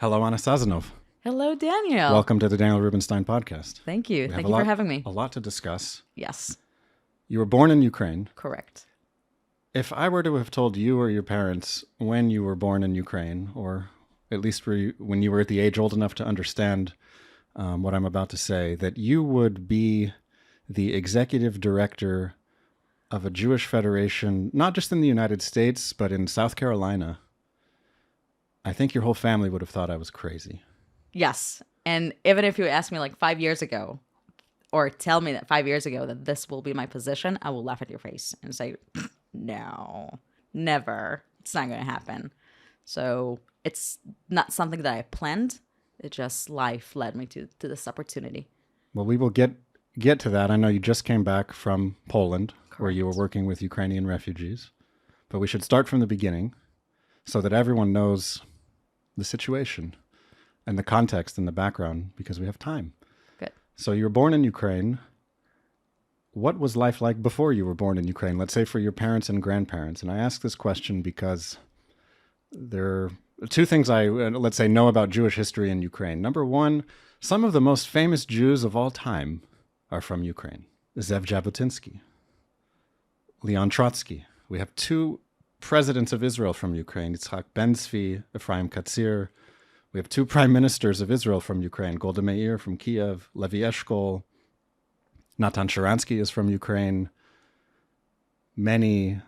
Hello, Anna Sazonov. Hello, Daniel. Welcome to the Daniel Rubenstein podcast. Thank you. Thank you for having me. A lot to discuss. Yes. You were born in Ukraine. Correct. If I were to have told you or your parents when you were born in Ukraine, or at least when you were at the age old enough to understand what I'm about to say, that you would be the executive director of a Jewish federation, not just in the United States, but in South Carolina, I think your whole family would have thought I was crazy. Yes. And even if you asked me like 5 years ago, or tell me that 5 years ago that this will be my position, I will laugh at your face and say, no, never. It's not going to happen. So it's not something that I planned. It just life led me to this opportunity. Well, we will get to that. I know you just came back from Poland, Correct. Where you were working with Ukrainian refugees. But we should start from the beginning so that everyone knows the situation and the context and the background, because we have time. Good. So you were born in Ukraine. What was life like before you were born in Ukraine? Let's say for your parents and grandparents. And I ask this question because there are two things I, let's say, know about Jewish history in Ukraine. Number one, some of the most famous Jews of all time are from Ukraine. Zev Jabotinsky, Leon Trotsky. We have two presidents of Israel from Ukraine, Yitzhak Ben-Zvi, Ephraim Katzir. We have two prime ministers of Israel from Ukraine, Golda Meir from Kiev, Levi Eshkol. Natan Sharansky is from Ukraine. Many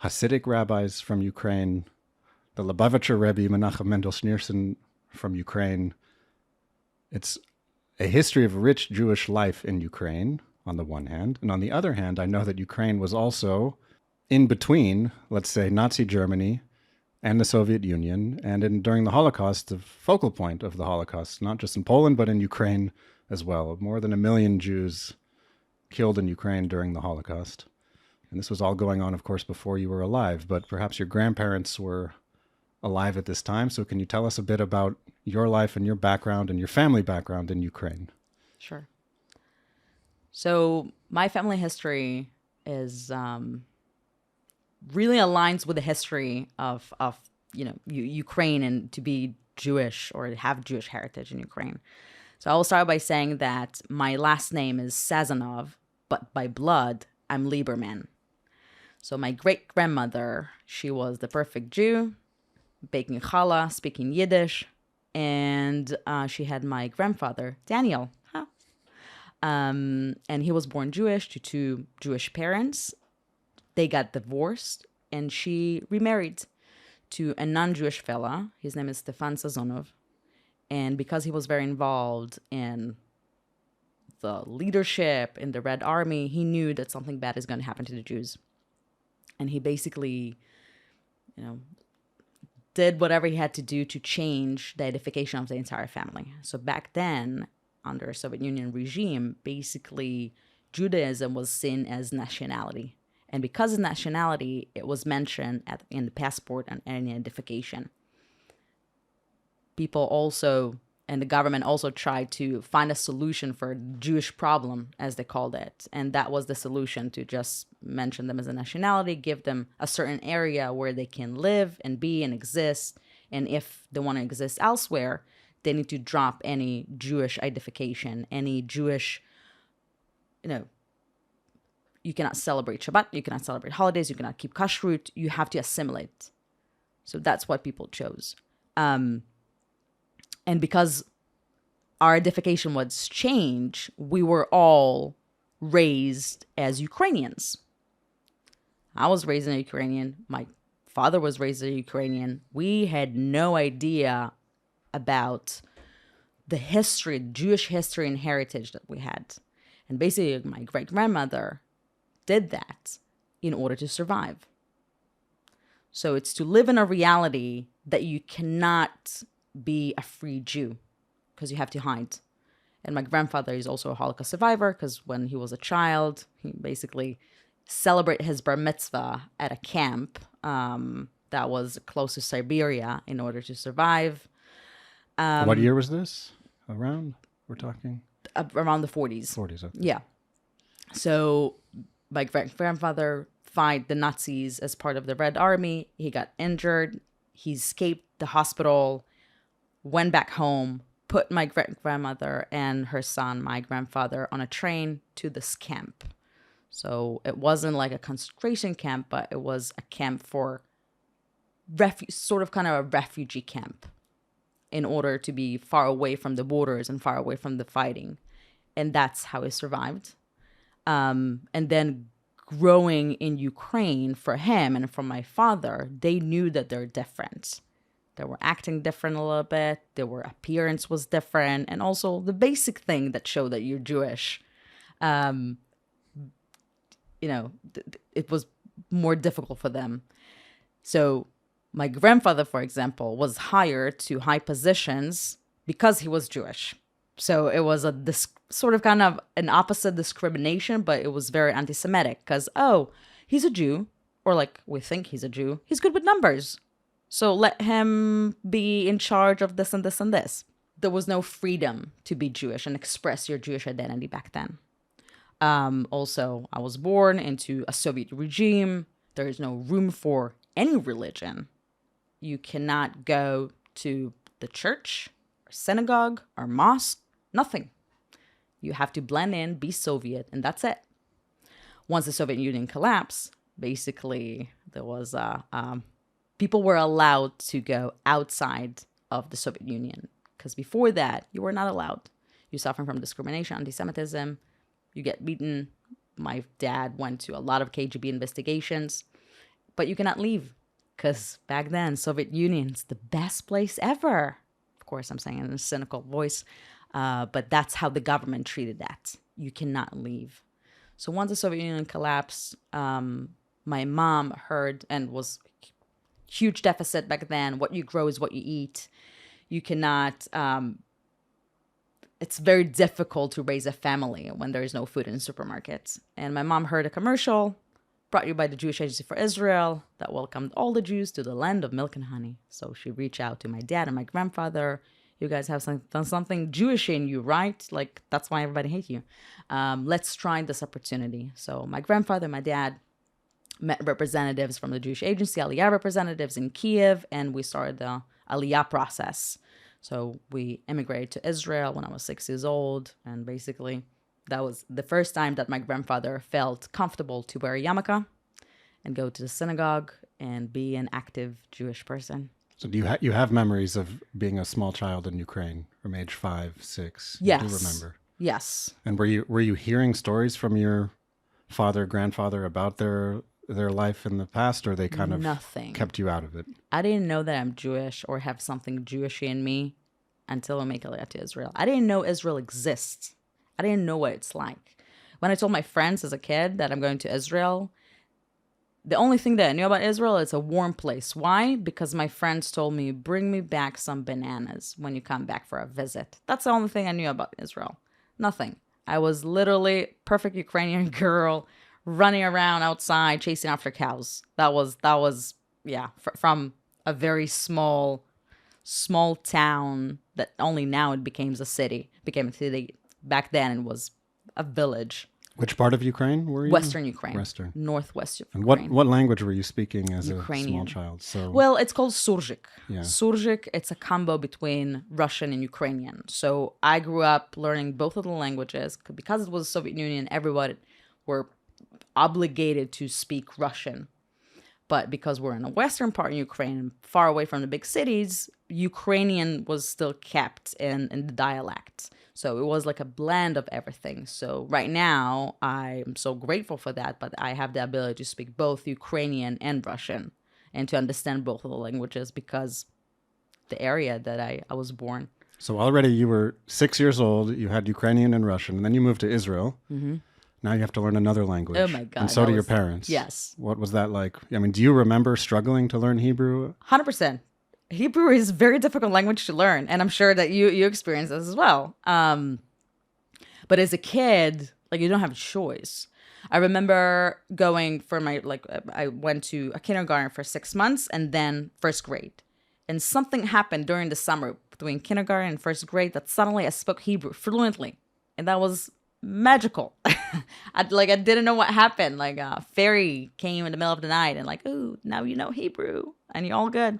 Hasidic rabbis from Ukraine. The Lubavitcher Rebbe, Menachem Mendel Schneerson, from Ukraine. It's a history of rich Jewish life in Ukraine, on the one hand. And on the other hand, I know that Ukraine was also in between, let's say, Nazi Germany and the Soviet Union, and during the Holocaust, the focal point of the Holocaust, not just in Poland, but in Ukraine as well. More than 1 million Jews killed in Ukraine during the Holocaust. And this was all going on, of course, before you were alive, but perhaps your grandparents were alive at this time. So can you tell us a bit about your life and your background and your family background in Ukraine? Sure. So my family history is really aligns with the history of Ukraine and to be Jewish or have Jewish heritage in Ukraine. So I will start by saying that my last name is Sazonov, but by blood, I'm Lieberman. So my great-grandmother, she was the perfect Jew, baking challah, speaking Yiddish, and she had my grandfather, Daniel. And he was born Jewish to two Jewish parents. They got divorced, and she remarried to a non-Jewish fella. His name is Stefan Sazonov. And because he was very involved in the leadership in the Red Army, he knew that something bad is going to happen to the Jews. And he basically, did whatever he had to do to change the edification of the entire family. So back then, under Soviet Union regime, basically Judaism was seen as nationality. And because of nationality, it was mentioned in the passport and any identification. People also, and the government also tried to find a solution for the Jewish problem, as they called it. And that was the solution, to just mention them as a nationality, give them a certain area where they can live and be and exist. And if they want to exist elsewhere, they need to drop any Jewish identification, any Jewish, you cannot celebrate Shabbat, you cannot celebrate holidays, you cannot keep kashrut, you have to assimilate. So that's what people chose. And because our identification was changed, we were all raised as Ukrainians. I was raised in a Ukrainian. My father was raised as a Ukrainian. We had no idea about the history, Jewish history and heritage that we had. And basically, my great-grandmother did that in order to survive. So it's to live in a reality that you cannot be a free Jew because you have to hide. And my grandfather is also a Holocaust survivor because when he was a child, he basically celebrated his bar mitzvah at a camp that was close to Siberia in order to survive. What year was this? Around? We're talking? Around the 40s. 40s, okay. Yeah. So my grandfather fought the Nazis as part of the Red Army. He got injured. He escaped the hospital went back home, put my great-grandmother and her son, my grandfather, on a train to this camp. So it wasn't like a concentration camp, but it was a camp for sort of kind of a refugee camp, in order to be far away from the borders and far away from the fighting. And that's how he survived. And then growing in Ukraine, for him and for my father, they knew that they're different. They were acting different a little bit. Their appearance was different. And also the basic thing that showed that you're Jewish, it was more difficult for them. So my grandfather, for example, was hired to high positions because he was Jewish. So it was this sort of kind of an opposite discrimination, but it was very anti-Semitic because, oh, he's a Jew, or like we think he's a Jew. He's good with numbers. So let him be in charge of this and this and this. There was no freedom to be Jewish and express your Jewish identity back then. Also, I was born into a Soviet regime. There is no room for any religion. You cannot go to the church or synagogue or mosque, nothing. You have to blend in, be Soviet, and that's it. Once the Soviet Union collapsed, basically there was people were allowed to go outside of the Soviet Union, because before that you were not allowed. You suffer from discrimination, anti-Semitism, you get beaten. My dad went to a lot of KGB investigations, but you cannot leave, because back then Soviet Union's the best place ever. Of course, I'm saying it in a cynical voice, but that's how the government treated that. You cannot leave. So once the Soviet Union collapsed, my mom heard, and was huge deficit back then. What you grow is what you eat. You cannot, it's very difficult to raise a family when there is no food in supermarkets. And my mom heard a commercial brought you by the Jewish Agency for Israel that welcomed all the Jews to the land of milk and honey. So she reached out to my dad and my grandfather. You guys have something Jewish in you, right? Like, that's why everybody hates you. Let's try this opportunity. So my grandfather and my dad met representatives from the Jewish Agency, Aliyah representatives in Kiev, and we started the Aliyah process. So we immigrated to Israel when I was 6 years old, and basically that was the first time that my grandfather felt comfortable to wear a yarmulke and go to the synagogue and be an active Jewish person. So do you have memories of being a small child in Ukraine from age 5, 6? Yes. You do remember? Yes. And were you hearing stories from your father, grandfather about their life in the past, or they kind of Nothing. kept you out of it? I didn't know that I'm Jewish or have something Jewish in me until I make Aliyah to Israel. I didn't know Israel exists. I didn't know what it's like. When I told my friends as a kid that I'm going to Israel, the only thing that I knew about Israel is a warm place. Why? Because my friends told me, bring me back some bananas when you come back for a visit. That's the only thing I knew about Israel. Nothing. I was literally perfect Ukrainian girl running around outside chasing after cows. That was from a very small town that only now it became a city. Back then it was a village. Which part of Ukraine were you? Western Ukraine. Western. Northwest And Ukraine. what language were you speaking as Ukrainian. a small child? So Well, it's called Surzhyk. Yeah. Surzhyk, it's a combo between Russian and Ukrainian. So I grew up learning both of the languages. Because it was the Soviet Union, everybody were obligated to speak Russian. But because we're in the western part of Ukraine, far away from the big cities, Ukrainian was still kept in the dialect. So it was like a blend of everything. So right now, I'm so grateful for that, but I have the ability to speak both Ukrainian and Russian and to understand both of the languages because the area that I was born. So already you were 6 years old, you had Ukrainian and Russian, and then you moved to Israel. Mm-hmm. Now you have to learn another language. Oh my God. And so do your parents. Yes. What was that like? I mean, do you remember struggling to learn Hebrew? 100%. Hebrew is a very difficult language to learn, and I'm sure that you experience this as well. But as a kid, like, you don't have a choice. I remember going for I went to a kindergarten for 6 months and then first grade. And something happened during the summer between kindergarten and first grade that suddenly I spoke Hebrew fluently. And that was magical. I didn't know what happened. Like a fairy came in the middle of the night and ooh, now you know Hebrew and you're all good.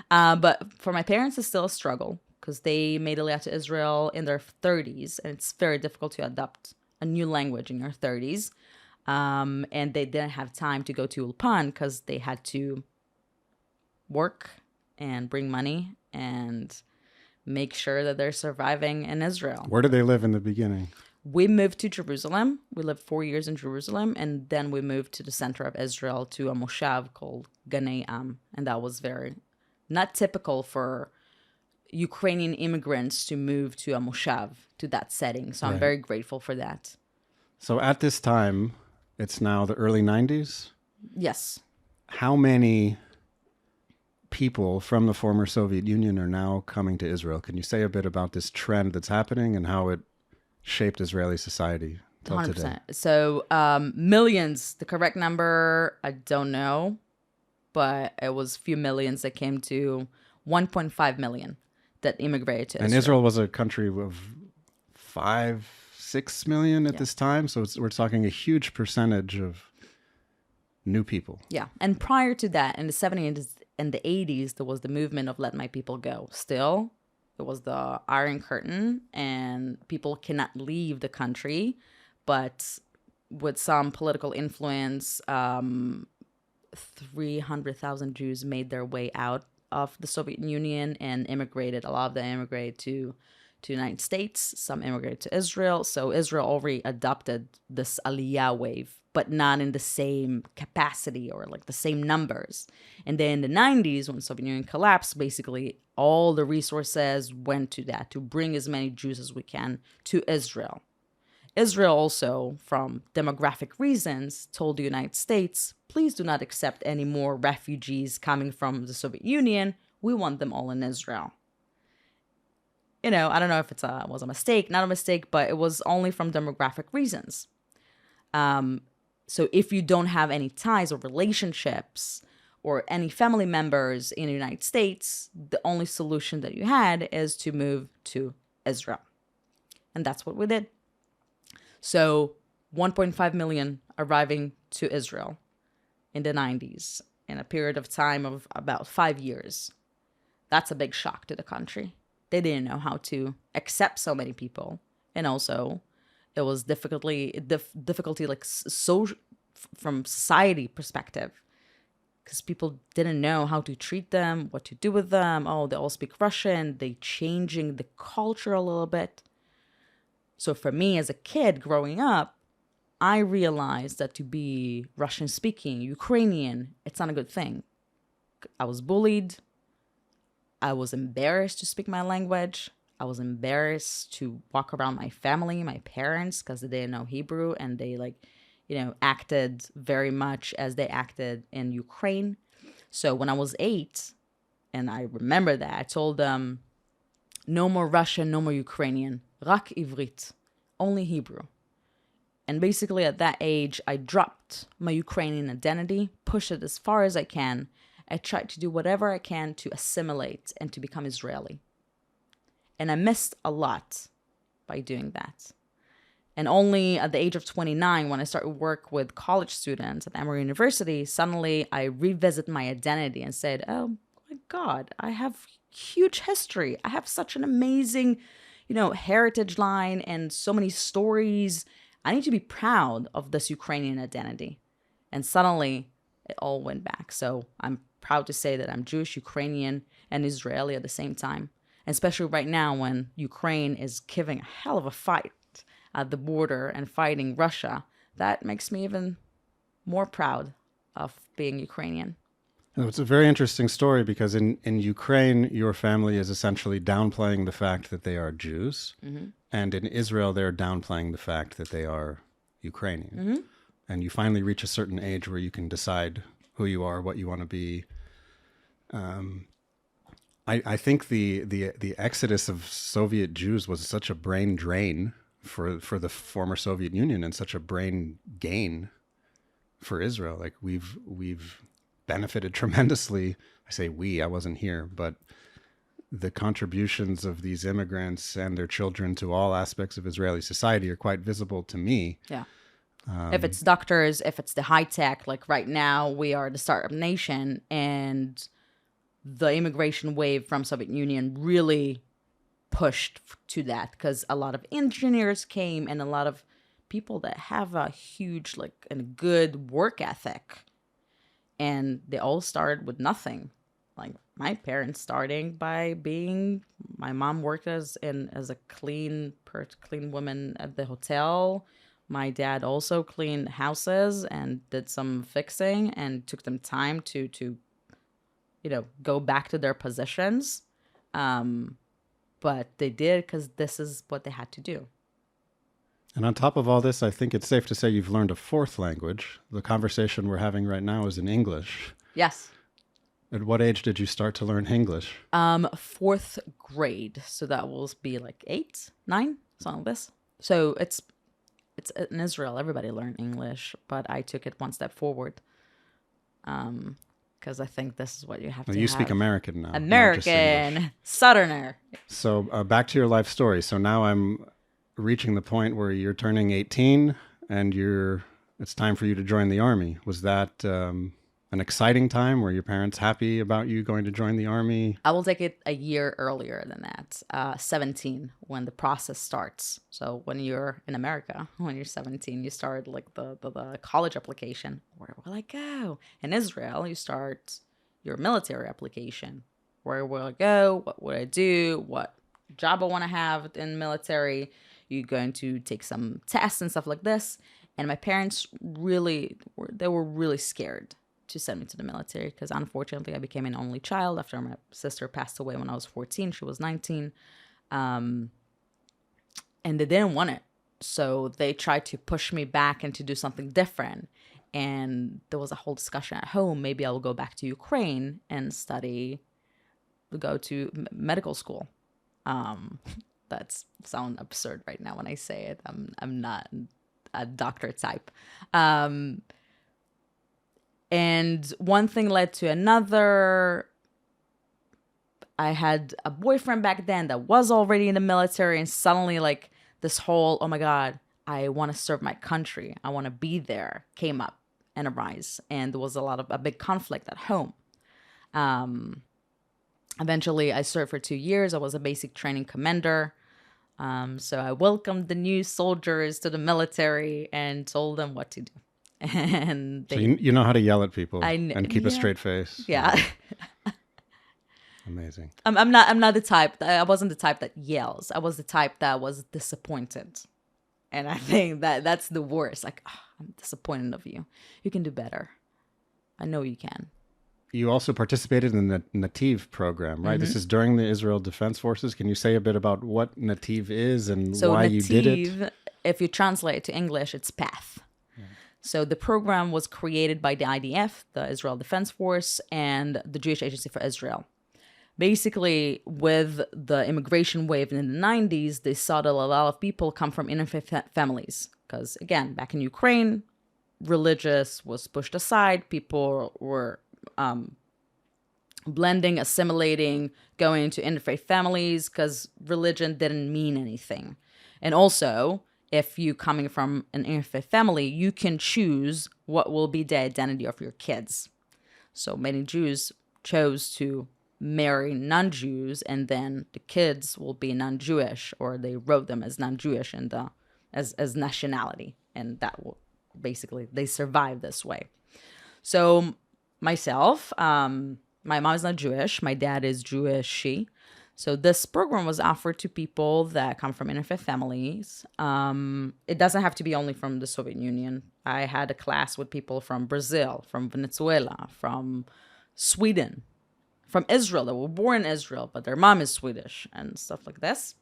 But for my parents, it's still a struggle because they made Aliyah to Israel in their 30s, and it's very difficult to adopt a new language in your 30s. And they didn't have time to go to Ulpan because they had to work and bring money and make sure that they're surviving in Israel. Where did they live in the beginning? We moved to Jerusalem. We lived 4 years in Jerusalem, and then we moved to the center of Israel to a moshav called Ganei Am, and that was very not typical for Ukrainian immigrants to move to a moshav, to that setting. So I'm very grateful for that. So at this time, it's now the early 90s? Yes. How many people from the former Soviet Union are now coming to Israel? Can you say a bit about this trend that's happening and how it shaped Israeli society till 100%. today? So millions, the correct number, I don't know, but it was a few millions that came to 1.5 million that immigrated to Israel. And Israel was a country of 5-6 million at this time. So we're talking a huge percentage of new people. Yeah. And prior to that, in the 70s and the 80s, there was the movement of Let My People Go. Still, it was the Iron Curtain, and people cannot leave the country. But with some political influence, 300,000 Jews made their way out of the Soviet Union and immigrated. A lot of them immigrated to the United States. Some immigrated to Israel. So Israel already adopted this Aliyah wave, but not in the same capacity or like the same numbers. And then in the 90s, when the Soviet Union collapsed, basically all the resources went to that, to bring as many Jews as we can to Israel. Israel also, from demographic reasons, told the United States, please do not accept any more refugees coming from the Soviet Union. We want them all in Israel. You know, I don't know if it was a mistake, not a mistake, but it was only from demographic reasons. So if you don't have any ties or relationships or any family members in the United States, the only solution that you had is to move to Israel. And that's what we did. So 1.5 million arriving to Israel in the 90s in a period of time of about 5 years. That's a big shock to the country. They didn't know how to accept so many people. And also, it was difficulty like so from society perspective, because people didn't know how to treat them, what to do with them. Oh, they all speak Russian. They changing the culture a little bit. So for me as a kid growing up, I realized that to be Russian speaking, Ukrainian, it's not a good thing. I was bullied. I was embarrassed to speak my language. I was embarrassed to walk around my family, my parents, because they didn't know Hebrew, and they acted very much as they acted in Ukraine. So when I was 8, and I remember that, I told them, no more Russian, no more Ukrainian, rak Ivrit, only Hebrew. And basically at that age, I dropped my Ukrainian identity, pushed it as far as I can. I tried to do whatever I can to assimilate and to become Israeli. And I missed a lot by doing that. And only at the age of 29, when I started work with college students at Emory University, suddenly I revisit my identity and said, oh my God, I have huge history. I have such an amazing, heritage line and so many stories. I need to be proud of this Ukrainian identity. And suddenly it all went back. So I'm proud to say that I'm Jewish, Ukrainian, and Israeli at the same time. And especially right now when Ukraine is giving a hell of a fight at the border and fighting Russia, that makes me even more proud of being Ukrainian. It's a very interesting story because in Ukraine, your family is essentially downplaying the fact that they are Jews. Mm-hmm. And in Israel, they're downplaying the fact that they are Ukrainian. Mm-hmm. And you finally reach a certain age where you can decide who you are, what you want to be. I think the exodus of Soviet Jews was such a brain drain for the former Soviet Union and such a brain gain for Israel. Like we've benefited tremendously. I say we, I wasn't here, but the contributions of these immigrants and their children to all aspects of Israeli society are quite visible to me. Yeah. If it's doctors, if it's the high tech, like right now we are the startup nation, and the immigration wave from Soviet Union really pushed to that because a lot of engineers came and a lot of people that have a huge like and good work ethic, and they all started with nothing. Like my parents starting by being, my mom worked as a clean woman at the hotel. My dad also cleaned houses and did some fixing, and took them time to go back to their positions. But they did because this is what they had to do. And on top of all this, I think it's safe to say you've learned a fourth language. The conversation we're having right now is in English. Yes. At what age did you start to learn English? 4th grade. So that will be like 8, 9, something like this. So it's in Israel, everybody learned English, but I took it one step forward. Because I think this is what you have to You speak American now. American, Southerner. So back to your life story. So now I'm reaching the point where you're turning 18 and it's time for you to join the army. Was that an exciting time? Were your parents happy about you going to join the army? I will take it a year earlier than that, 17, when the process starts. So when you're in America, when you're 17, you start like the college application. Where will I go? In Israel, you start your military application. Where will I go? What would I do? What job I want to have in military? You're going to take some tests and stuff like this. And my parents they were really scared to send me to the military because unfortunately I became an only child after my sister passed away when I was 14. She was 19. And they didn't want it. So they tried to push me back and to do something different. And there was a whole discussion at home. Maybe I'll go back to Ukraine and go to medical school. That sounds absurd right now when I say it. I'm not a doctor type. And one thing led to another. I had a boyfriend back then that was already in the military, and suddenly like this whole, oh my God, I want to serve my country, I want to be there, came up and arise. And there was a big conflict at home. Eventually I served for 2 years. I was a basic training commander. So I welcomed the new soldiers to the military and told them what to do. And so you know how to yell at people and keep a yeah. straight face. Yeah. Amazing. I'm not the type. I wasn't the type that yells. I was the type that was disappointed. And I think that's the worst. Like, oh, I'm disappointed of you. You can do better. I know you can. You also participated in the Nativ program, right? Mm-hmm. This is during the Israel Defense Forces. Can you say a bit about what Nativ is and why you did it? If you translate it to English, it's path. Yeah. So the program was created by the IDF, the Israel Defense Force, and the Jewish Agency for Israel. Basically, with the immigration wave in the 90s, they saw that a lot of people come from interfaith families. Because, again, back in Ukraine, religious was pushed aside. People were blending, assimilating, going into interfaith families because religion didn't mean anything. And also, if you coming from an interfaith family, you can choose what will be the identity of your kids. So many Jews chose to marry non-Jews, and then the kids will be non-Jewish, or they wrote them as non-Jewish and as nationality, and that will basically they survive this way. So myself, my mom is not Jewish, my dad is Jewish. So this program was offered to people that come from interfaith families. It doesn't have to be only from the Soviet Union. I had a class with people from Brazil, from Venezuela, from Sweden, from Israel, that were born in Israel, but their mom is Swedish and stuff like this.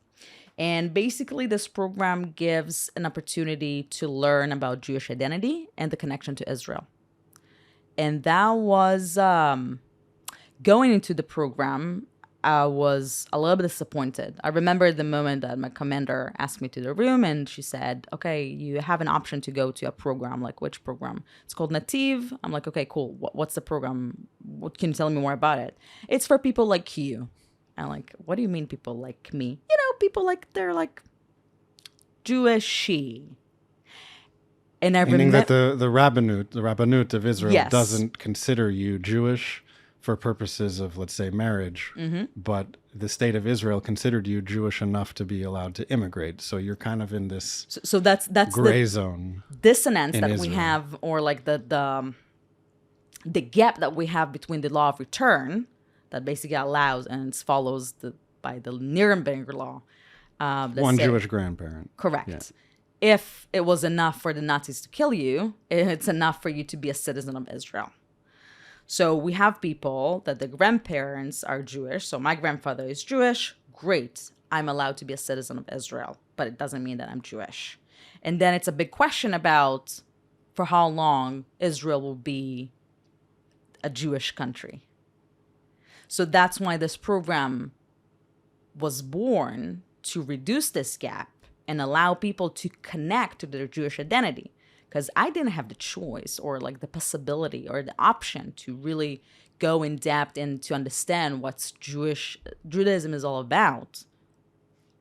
And basically this program gives an opportunity to learn about Jewish identity and the connection to Israel. And that was, going into the program, I was a little bit disappointed. I remember the moment that my commander asked me to the room and she said, okay, you have an option to go to a program. Like, which program? It's called Nativ. I'm like, okay, cool. What's the program? What can you tell me more about it? It's for people like you. I'm like, what do you mean people like me? You know, people like, they're like Jewish-y. And I meaning that the rabbinate of Israel yes. doesn't consider you Jewish, for purposes of, let's say, marriage, Mm-hmm. but the state of Israel considered you Jewish enough to be allowed to immigrate. So you're kind of in this So that's gray the zone. dissonance in that we Israel. have, or like the gap that we have between the law of return that basically allows and follows by the Nuremberg law. That One said- Jewish grandparent. Correct. Yeah. If it was enough for the Nazis to kill you, it's enough for you to be a citizen of Israel. So we have people that the grandparents are Jewish. So my grandfather is Jewish. Great. I'm allowed to be a citizen of Israel, but it doesn't mean that I'm Jewish. And then it's a big question about for how long Israel will be a Jewish country. So that's why this program was born, to reduce this gap and allow people to connect to their Jewish identity. Because I didn't have the choice or like the possibility or the option to really go in depth and to understand what Judaism is all about.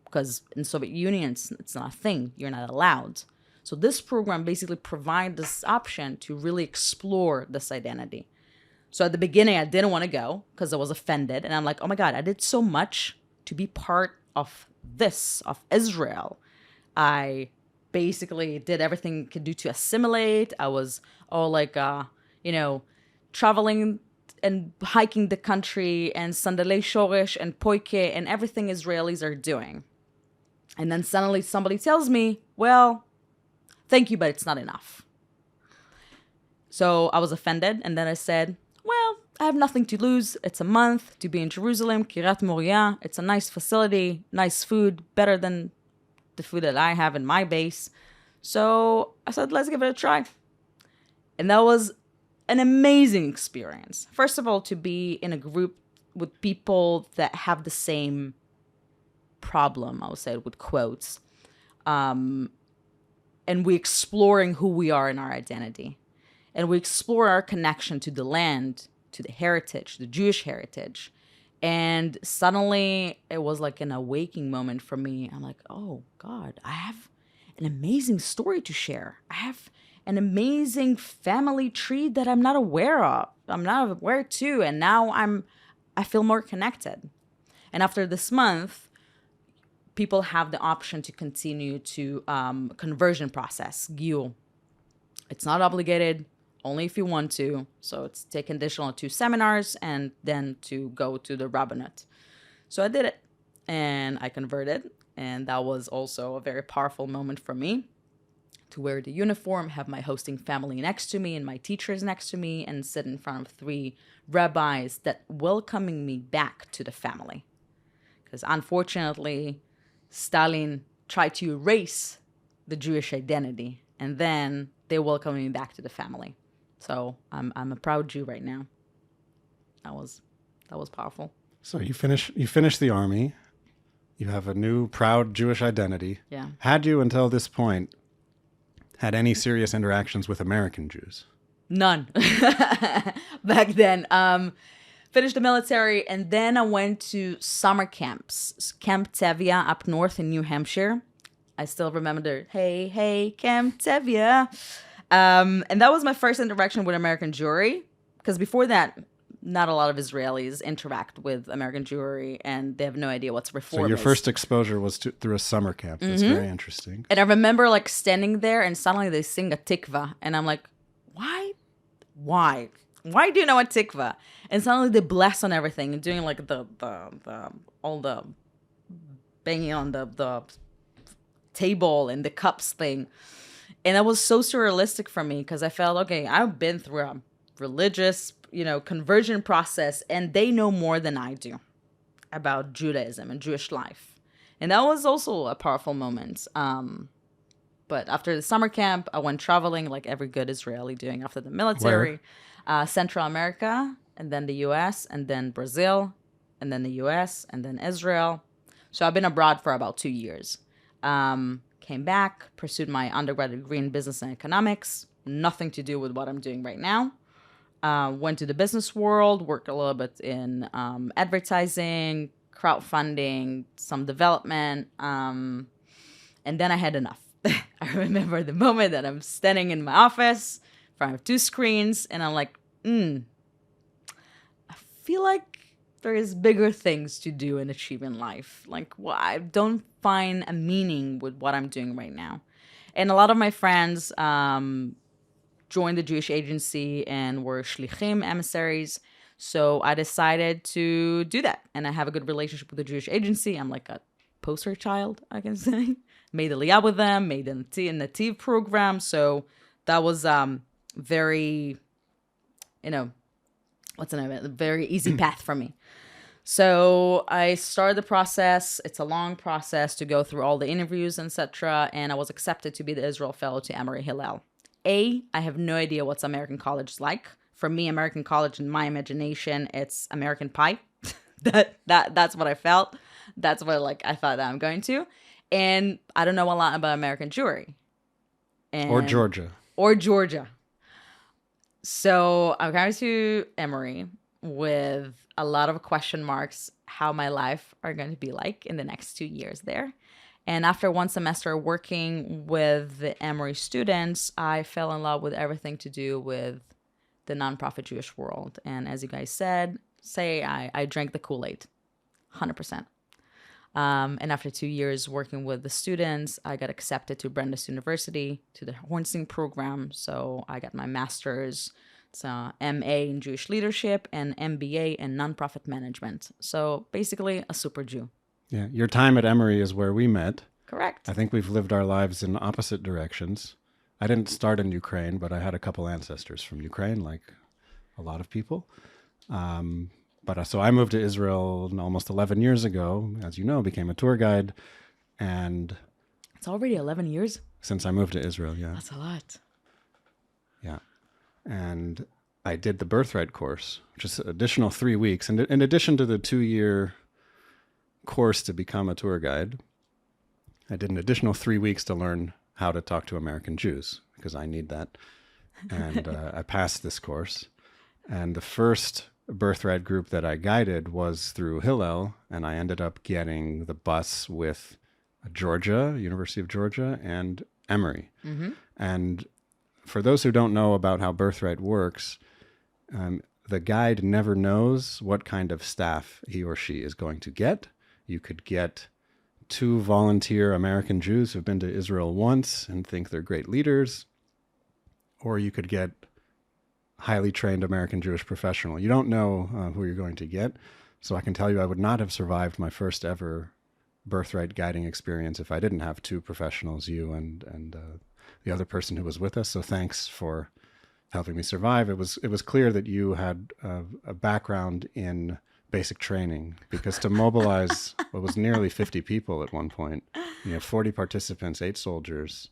Because in Soviet Union, it's not a thing. You're not allowed. So this program basically provides this option to really explore this identity. So at the beginning, I didn't want to go because I was offended. And I'm like, oh my God, I did so much to be part of this, of Israel. I basically did everything I could do to assimilate. I was traveling and hiking the country and sandalei shoresh and poike and everything Israelis are doing. And then suddenly somebody tells me, well, thank you, but it's not enough. So I was offended. And then I said, well, I have nothing to lose. It's a month to be in Jerusalem, Kiryat Moriah. It's a nice facility, nice food, better than the food that I have in my base. So I said, let's give it a try. And that was an amazing experience. First of all, to be in a group with people that have the same problem, I would say with quotes. And we exploring who we are in our identity. And we explore our connection to the land, to the heritage, the Jewish heritage. And suddenly it was like an awakening moment for me. I'm like, oh God, I have an amazing story to share. I have an amazing family tree that I'm not aware of. I'm not aware too. And now I feel more connected. And after this month, people have the option to continue to conversion process, Giyur. It's not obligated, only if you want to. So it's take additional 2 seminars and then to go to the rabbinate. So I did it and I converted. And that was also a very powerful moment for me to wear the uniform, have my hosting family next to me and my teachers next to me, and sit in front of 3 rabbis that welcoming me back to the family. Because unfortunately, Stalin tried to erase the Jewish identity, and then they welcomed me back to the family. So I'm a proud Jew right now. That was powerful. So you finish the army. You have a new proud Jewish identity. Yeah. Had you until this point had any serious interactions with American Jews? None. Back then. Finished the military, and then I went to summer camps. Camp Tevye up north in New Hampshire. I still remember the, hey, Camp Tevye. And that was my first interaction with American Jewry. Because before that, not a lot of Israelis interact with American Jewry, and they have no idea what's reform. So your is. first exposure was through a summer camp. That's very interesting. And I remember like standing there, and suddenly they sing a tikva, and I'm like, why do you know a tikva? And suddenly they bless on everything and doing like the all the banging on the table and the cups thing. And that was so surrealistic for me because I felt, okay, I've been through a religious, conversion process, and they know more than I do about Judaism and Jewish life. And that was also a powerful moment. But after the summer camp, I went traveling like every good Israeli doing after the military. Central America, and then the U.S., and then Brazil, and then the U.S., and then Israel. So I've been abroad for about 2 years. Came back, pursued my undergraduate degree in business and economics. Nothing to do with what I'm doing right now. Went to the business world, worked a little bit in advertising, crowdfunding, some development, and then I had enough. I remember the moment that I'm standing in my office in front of 2 screens, and I'm like, I feel like there is bigger things to do and achieve in life. Like, well, I don't find a meaning with what I'm doing right now. And a lot of my friends joined the Jewish agency and were shlichim, emissaries. So I decided to do that. And I have a good relationship with the Jewish agency. I'm like a poster child, I can say. Made Aliyah with them, made the Nativ program. So that was very, what's the name of it? A very easy path for me. So I started the process. It's a long process to go through all the interviews, etc. And I was accepted to be the Israel Fellow to Emory Hillel. I have no idea what's American college like. For me, American college, in my imagination, it's American Pie. That's what I felt. That's what I thought that I'm going to. And I don't know a lot about American Jewry. Or Georgia. So I'm going to Emory with a lot of question marks how my life are going to be like in the next 2 years there. And after one semester working with the Emory students, I fell in love with everything to do with the nonprofit Jewish world. And as you guys say I drank the Kool-Aid, 100%. And after 2 years working with the students, I got accepted to Brandeis University, to the Hornstein program. So I got my master's. It's MA in Jewish leadership and MBA in nonprofit management. So basically a super Jew. Yeah, your time at Emory is where we met. Correct. I think we've lived our lives in opposite directions. I didn't start in Ukraine, but I had a couple ancestors from Ukraine, like a lot of people. So I moved to Israel almost 11 years ago, as you know, became a tour guide. And it's already 11 years? Since I moved to Israel, yeah. That's a lot. Yeah. And I did the Birthright course, which is an additional 3 weeks. And in addition to the 2-year course to become a tour guide, I did an additional 3 weeks to learn how to talk to American Jews, because I need that. And I passed this course. And the first Birthright group that I guided was through Hillel, and I ended up getting the bus with Georgia, University of Georgia, and Emory. Mm-hmm. And for those who don't know about how Birthright works, the guide never knows what kind of staff he or she is going to get. You could get 2 volunteer American Jews who've been to Israel once and think they're great leaders, or you could get highly trained American Jewish professional. You don't know who you're going to get. So I can tell you I would not have survived my first ever Birthright guiding experience if I didn't have 2 professionals, you and the other person who was with us. So thanks for helping me survive. It was clear that you had a background in basic training, because to mobilize what was nearly 50 people at one point, 40 participants, 8 soldiers,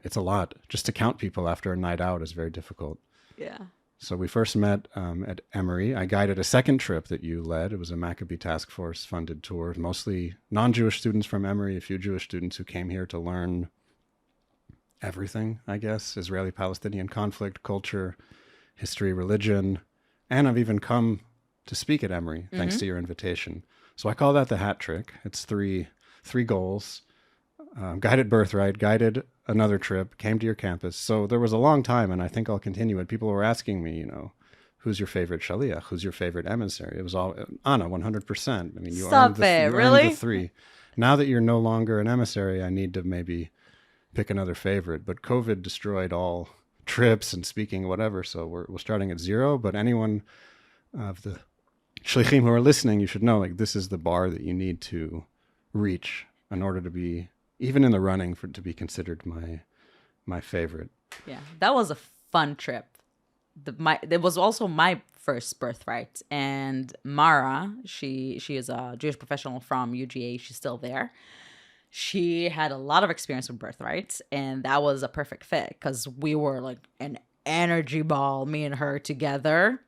it's a lot. Just to count people after a night out is very difficult. Yeah. So we first met at Emory. I guided a second trip that you led. It was a Maccabee Task Force funded tour, mostly non-Jewish students from Emory, a few Jewish students who came here to learn everything, I guess, Israeli-Palestinian conflict, culture, history, religion, and I've even come to speak at Emory, thanks to your invitation. So I call that the hat trick. It's three goals. Guided Birthright, guided another trip, came to your campus. So there was a long time, and I think I'll continue it. People were asking me, who's your favorite shaliach? Who's your favorite emissary? It was all Anna, 100%. I mean, you earned the 3. Now that you're no longer an emissary, I need to maybe pick another favorite. But COVID destroyed all trips and speaking, whatever. So we're starting at 0. But anyone of the shlichim who are listening, you should know, this is the bar that you need to reach in order to be even in the running to be considered my favorite. Yeah, that was a fun trip. It was also my first Birthright, and Mara, she is a Jewish professional from UGA. She's still there. She had a lot of experience with Birthright, and that was a perfect fit because we were like an energy ball, me and her together.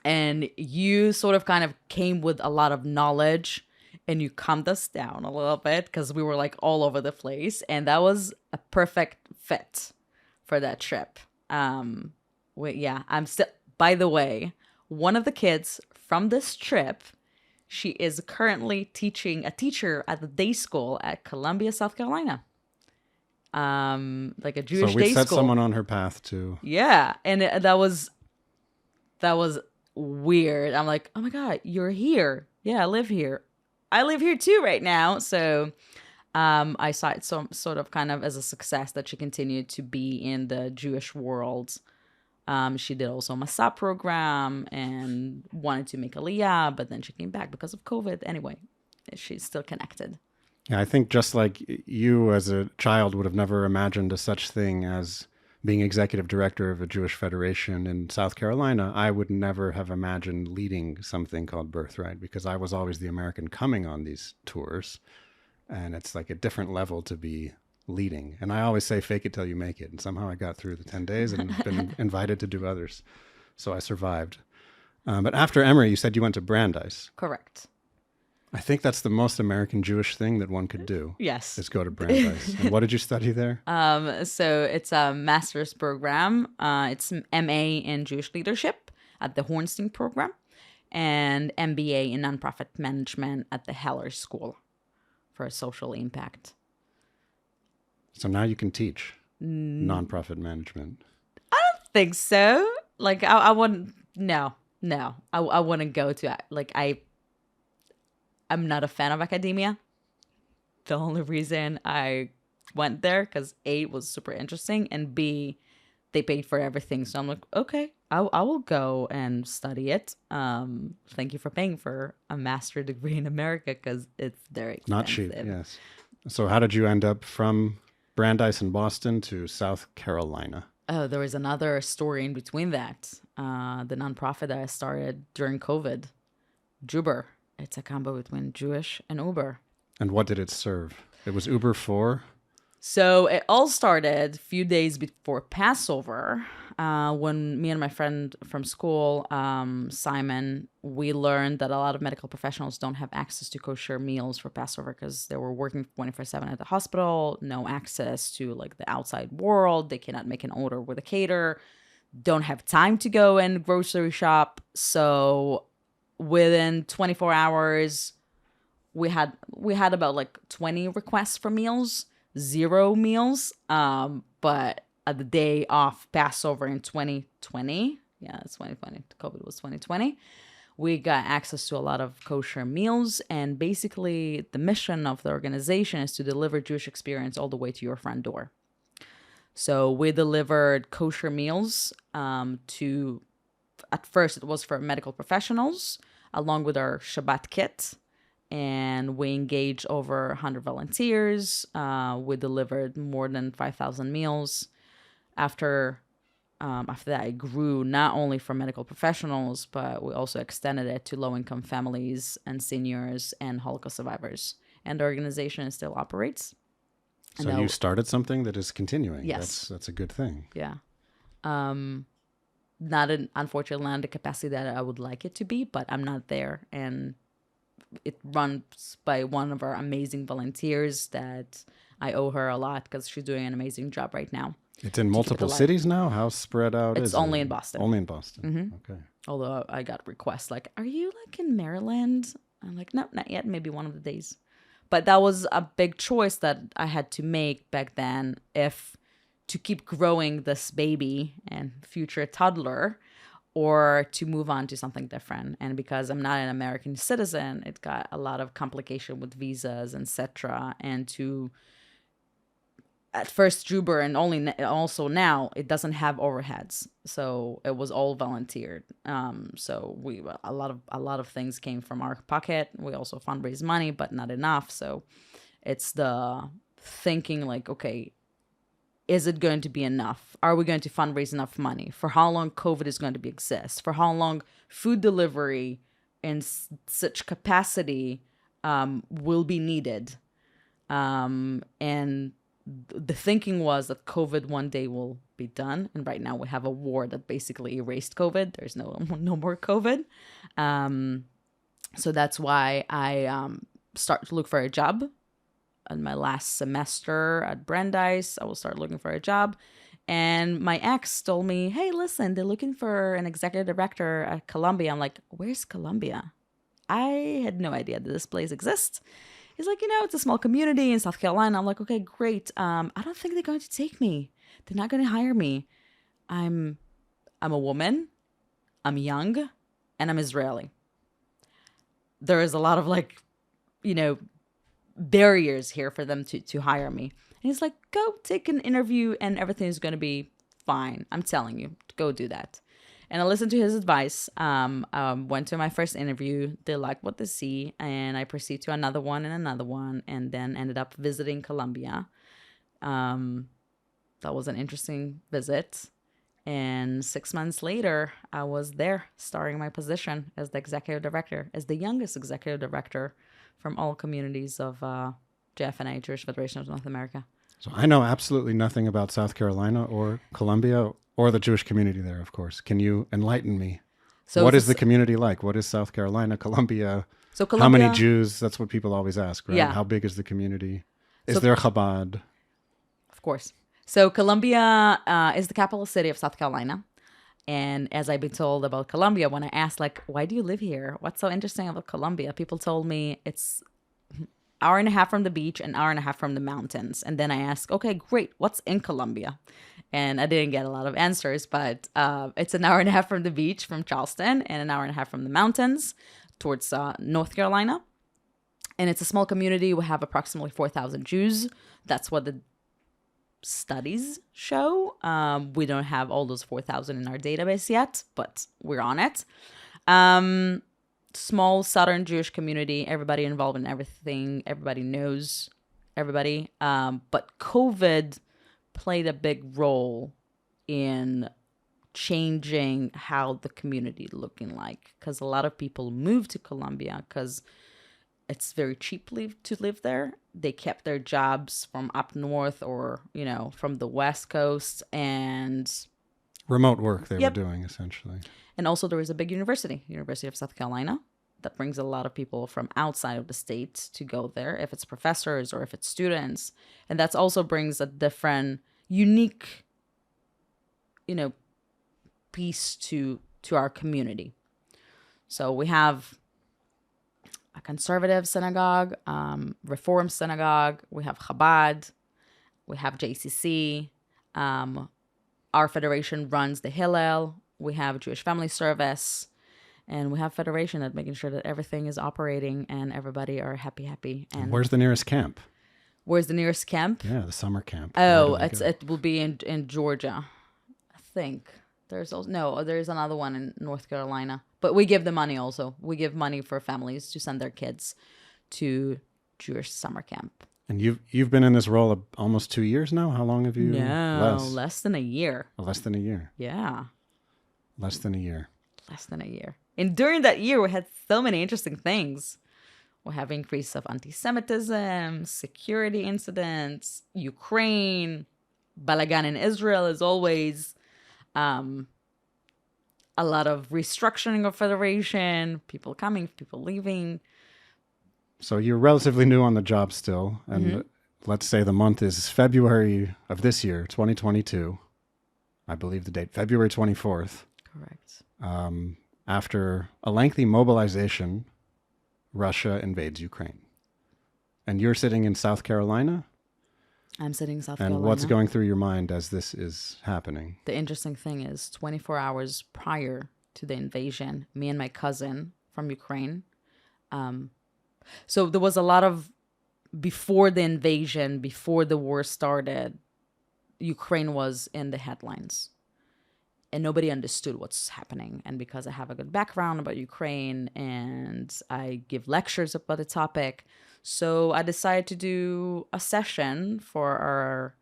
And you sort of kind of came with a lot of knowledge, and you calmed us down a little bit because we were like all over the place. And that was a perfect fit for that trip. I'm still, by the way, one of the kids from this trip, she is currently a teacher at the day school at Columbia, South Carolina. Like a Jewish day school. So we set someone on her path too. Yeah. And that was weird. I'm like, oh my God, you're here. Yeah, I live here. I live here too right now. So I saw it sort of kind of as a success that she continued to be in the Jewish world. She did also a Masa program and wanted to make Aliyah, but then she came back because of COVID. Anyway, she's still connected. Yeah, I think just like you as a child would have never imagined a such thing as being executive director of a Jewish federation in South Carolina, I would never have imagined leading something called Birthright, because I was always the American coming on these tours. And it's like a different level to be leading. And I always say, fake it till you make it. And somehow I got through the 10 days and been invited to do others. So I survived. But after Emory, you said you went to Brandeis. Correct. I think that's the most American Jewish thing that one could do. Yes. Is go to Brandeis. And what did you study there? So it's a master's program. It's MA in Jewish leadership at the Hornstein program and MBA in nonprofit management at the Heller School for social impact. So now you can teach nonprofit management. I don't think so. Like I wouldn't. No. I wouldn't go to like I'm not a fan of academia. The only reason I went there because A, it was super interesting, and B, they paid for everything. So I'm like, okay, I will go and study it. Thank you for paying for a master's degree in America because it's very expensive. Not cheap, yes. So how did you end up from Brandeis in Boston to South Carolina? Oh, there was another story in between that. The nonprofit that I started during COVID, JewBer. It's a combo between Jewish and Uber. And what did it serve? It was Uber for? So it all started a few days before Passover, when me and my friend from school, Simon, we learned that a lot of medical professionals don't have access to kosher meals for Passover because they were working 24/7 at the hospital, no access to like the outside world. They cannot make an order with a caterer, don't have time to go and grocery shop. So within 24 hours, we had about like 20 requests for meals, 0 meals. But at the day of Passover in 2020, yeah, it's 2020. COVID was 2020. We got access to a lot of kosher meals, and basically the mission of the organization is to deliver Jewish experience all the way to your front door. So we delivered kosher meals to. At first, it was for medical professionals, along with our Shabbat kit. And we engaged over 100 volunteers. We delivered more than 5,000 meals. After that, it grew not only for medical professionals, but we also extended it to low-income families and seniors and Holocaust survivors. And the organization still operates. So you started something that is continuing. Yes. That's a good thing. Yeah. Unfortunately, not the capacity that I would like it to be, but I'm not there. And it runs by one of our amazing volunteers that I owe her a lot because she's doing an amazing job right now. It's in multiple cities now? How spread out is it? It's only in Boston. Only in Boston. Mm-hmm. Okay. Although I got requests like, are you like in Maryland? I'm like, no, not yet. Maybe one of the days. But that was a big choice that I had to make back then if to keep growing this baby and future toddler or to move on to something different. And because I'm not an American citizen, it got a lot of complication with visas, etc. And to at first JewBer and also now it doesn't have overheads, so it was all volunteered. So a lot of things came from our pocket. We also fundraised money, but not enough. So it's the thinking like, okay, is it going to be enough? Are we going to fundraise enough money? For how long COVID is going to exist? For how long food delivery in such capacity will be needed? And the thinking was that COVID one day will be done. And right now we have a war that basically erased COVID. There's no more COVID. So that's why I start to look for a job. In my last semester at Brandeis, I will start looking for a job. And my ex told me, hey, listen, they're looking for an executive director at Columbia. I'm like, where's Columbia? I had no idea that this place exists. He's like, it's a small community in South Carolina. I'm like, okay, great. I don't think they're going to take me. They're not going to hire me. I'm a woman. I'm young. and I'm Israeli. There is a lot of like, barriers here for them to hire me. And he's like, go take an interview and everything's going to be fine. I'm telling you, go do that. And I listened to his advice. Went to my first interview. They liked what they see. And I proceeded to another one, and then ended up visiting Colombia. That was an interesting visit. And 6 months later, I was there starting my position as the executive director, as the youngest executive director from all communities of JFNA, Jewish Federation of North America. So I know absolutely nothing about South Carolina or Colombia or the Jewish community there, of course. Can you enlighten me? So what is the community like? What is South Carolina, Colombia? So Colombia, how many Jews? That's what people always ask, right? Yeah. How big is the community? Is there Chabad? Of course. So Columbia is the capital city of South Carolina. And as I've been told about Colombia, when I asked, like, why do you live here? What's so interesting about Colombia? People told me it's hour and a half from the beach, an hour and a half from the mountains. And then I asked, okay, great. What's in Colombia? And I didn't get a lot of answers, but it's an hour and a half from the beach, from Charleston, and an hour and a half from the mountains towards North Carolina. And it's a small community. We have approximately 4,000 Jews. That's what the studies show. We don't have all those 4,000 in our database yet, but we're on it. Small Southern Jewish community, everybody involved in everything, everybody knows everybody. But COVID played a big role in changing how the community looking like, because a lot of people moved to Colombia because it's very cheap to live there. They kept their jobs from up north or, from the West Coast, and remote work they were doing, essentially. And also there is a big University of South Carolina, that brings a lot of people from outside of the state to go there, if it's professors or if it's students. And that also brings a different, unique, piece to our community. So we have a conservative synagogue, Reform synagogue, we have Chabad, we have JCC, our federation runs the Hillel, we have Jewish Family Service, and we have federation at making sure that everything is operating and everybody are happy. And where's the nearest camp? Where's the nearest camp? Yeah, the summer camp. Oh, it will be in Georgia, I think. There's another one in North Carolina. But we give the money also. We give money for families to send their kids to Jewish summer camp. And you've been in this role almost 2 years now? How long have you? No, less than a year. Oh, less than a year. Yeah. Less than a year. Less than a year. And during that year, we had so many interesting things. We have increase of anti-Semitism, security incidents, Ukraine, balagan in Israel as always. A lot of restructuring of federation, people coming, people leaving. So you're relatively new on the job still. And let's say the month is February of this year, 2022. I believe the date, February 24th. Correct. After a lengthy mobilization, Russia invades Ukraine. And you're sitting in South Carolina? I'm sitting in South Carolina. And what's going through your mind as this is happening? The interesting thing is 24 hours prior to the invasion, me and my cousin from Ukraine. So there was a lot of, before the invasion, before the war started, Ukraine was in the headlines. And nobody understood what's happening. And because I have a good background about Ukraine and I give lectures about the topic, so I decided to do a session for our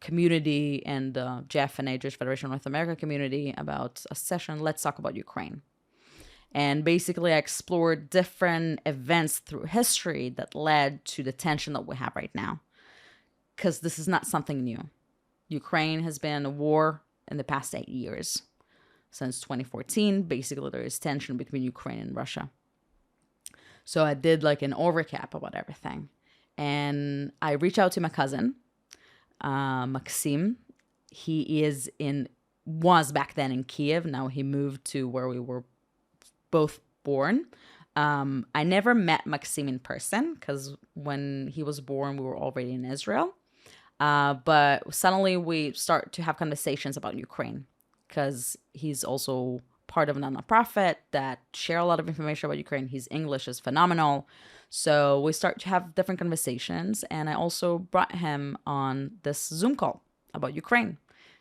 community and the JFNA, Jewish Federation of North America community, about a session, let's talk about Ukraine. And basically I explored different events through history that led to the tension that we have right now. Because this is not something new. Ukraine has been in a war in the past 8 years. Since 2014, basically there is tension between Ukraine and Russia. So I did like an overcap about everything. And I reached out to my cousin, Maxim. He was back then in Kiev. Now he moved to where we were both born. I never met Maxim in person because when he was born, we were already in Israel. But suddenly we start to have conversations about Ukraine because he's also part of a nonprofit that share a lot of information about Ukraine. His English is phenomenal. So we start to have different conversations. And I also brought him on this Zoom call about Ukraine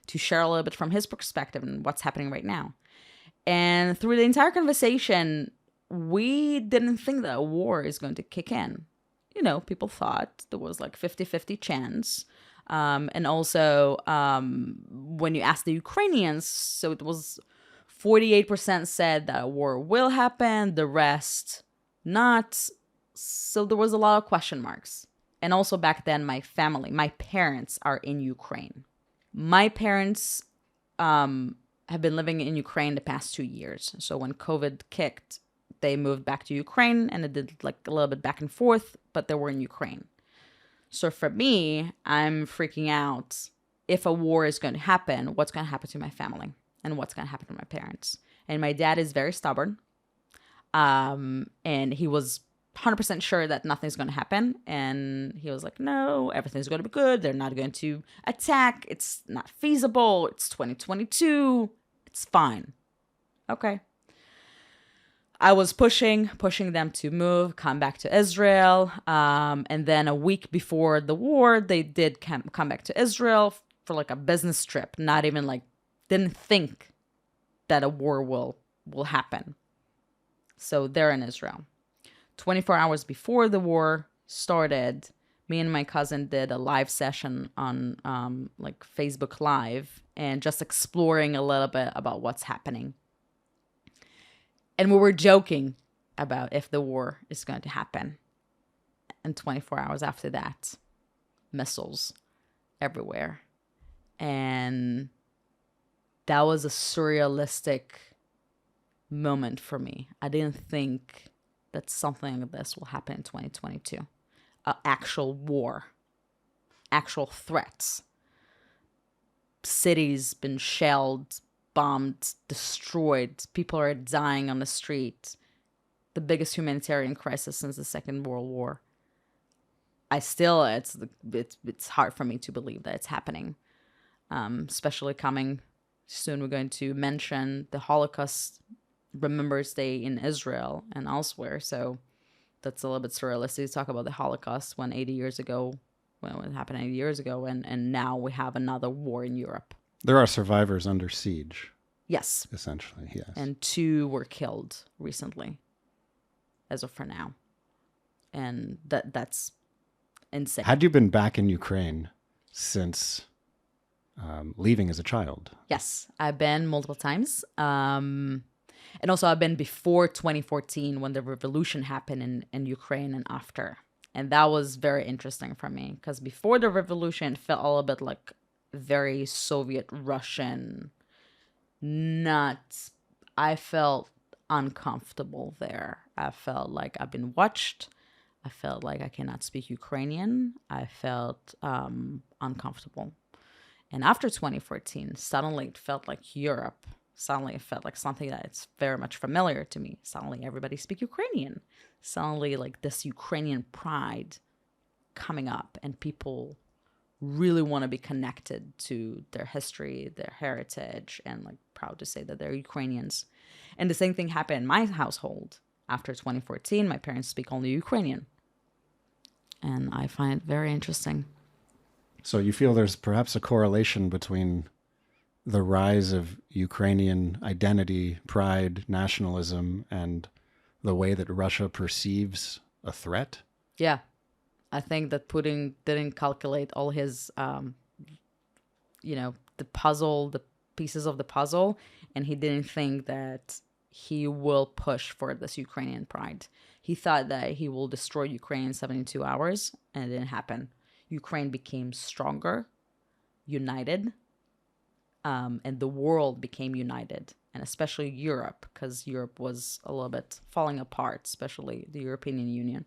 to share a little bit from his perspective and what's happening right now. And through the entire conversation, we didn't think that a war is going to kick in. You know, people thought there was like 50-50 chance. And also, when you ask the Ukrainians, so it was 48% said that a war will happen, the rest not. So there was a lot of question marks. And also back then, my parents are in Ukraine. My parents have been living in Ukraine the past 2 years. So when COVID kicked, they moved back to Ukraine, and it did like a little bit back and forth, but they were in Ukraine. So for me, I'm freaking out. If a war is going to happen, what's going to happen to my family and what's going to happen to my parents? And my dad is very stubborn. And he was 100% sure that nothing's going to happen. And he was like, no, everything's going to be good. They're not going to attack. It's not feasible. It's 2022. It's fine. Okay. I was pushing them to move, come back to Israel. And then a week before the war, they did come back to Israel for like a business trip. Not even like, didn't think that a war will happen. So they're in Israel. 24 hours before the war started, me and my cousin did a live session on like Facebook Live and just exploring a little bit about what's happening. And we were joking about if the war is going to happen. And 24 hours after that, missiles everywhere. And that was a surrealistic moment for me. I didn't think that something like this will happen in 2022. Actual war, actual threats. Cities been shelled, bombed, destroyed. People are dying on the street. The biggest humanitarian crisis since the Second World War. It's hard for me to believe that it's happening. Especially coming soon, we're going to mention the Holocaust Remembrance Day in Israel and elsewhere. So that's a little bit surrealistic to talk about the Holocaust when it happened 80 years ago, and now we have another war in Europe. There are survivors under siege. Yes. Essentially, yes. And 2 were killed recently, as of for now. And that's insane. Had you been back in Ukraine since leaving as a child? Yes, I've been multiple times. And also I've been before 2014 when the revolution happened in Ukraine and after. And that was very interesting for me because before the revolution, it felt a little bit like very Soviet Russian. I felt uncomfortable there. I felt like I've been watched. I felt like I cannot speak Ukrainian. I felt uncomfortable. And after 2014, suddenly it felt like Europe. Suddenly it felt like something that it's very much familiar to me. Suddenly everybody speaks Ukrainian. Suddenly like this Ukrainian pride coming up and people really want to be connected to their history, their heritage, and like proud to say that they're Ukrainians. And the same thing happened in my household. After 2014, my parents speak only Ukrainian. And I find it very interesting. So you feel there's perhaps a correlation between the rise of Ukrainian identity, pride, nationalism, and the way that Russia perceives a threat? Yeah. I think that Putin didn't calculate all his, the pieces of the puzzle, and he didn't think that he will push for this Ukrainian pride. He thought that he will destroy Ukraine in 72 hours, and it didn't happen. Ukraine became stronger, united, and the world became united, and especially Europe, because Europe was a little bit falling apart, especially the European Union.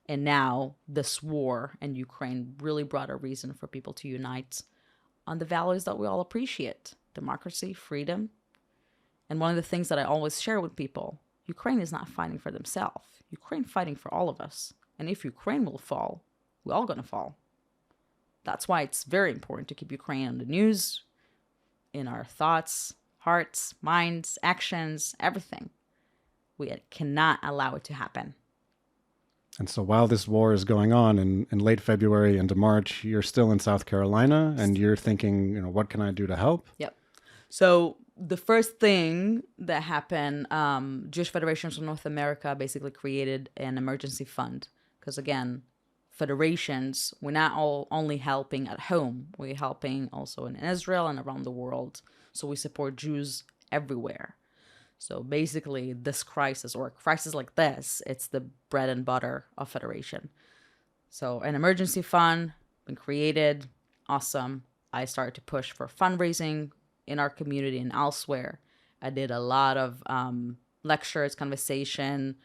And now this war in Ukraine really brought a reason for people to unite on the values that we all appreciate: democracy, freedom. And one of the things that I always share with people, Ukraine is not fighting for themselves. Ukraine fighting for all of us. And if Ukraine will fall, we're all going to fall. That's why it's very important to keep Ukraine on the news, in our thoughts, hearts, minds, actions, everything. We cannot allow it to happen. And so while this war is going on in late February into March, you're still in South Carolina and you're thinking, what can I do to help? Yep. So the first thing that happened, Jewish Federations of North America basically created an emergency fund. Because again, federations, we're not all only helping at home. We're helping also in Israel and around the world. So we support Jews everywhere. So basically, this crisis or a crisis like this, it's the bread and butter of federation. So an emergency fund been created. Awesome. I started to push for fundraising in our community and elsewhere. I did a lot of lectures, conversation,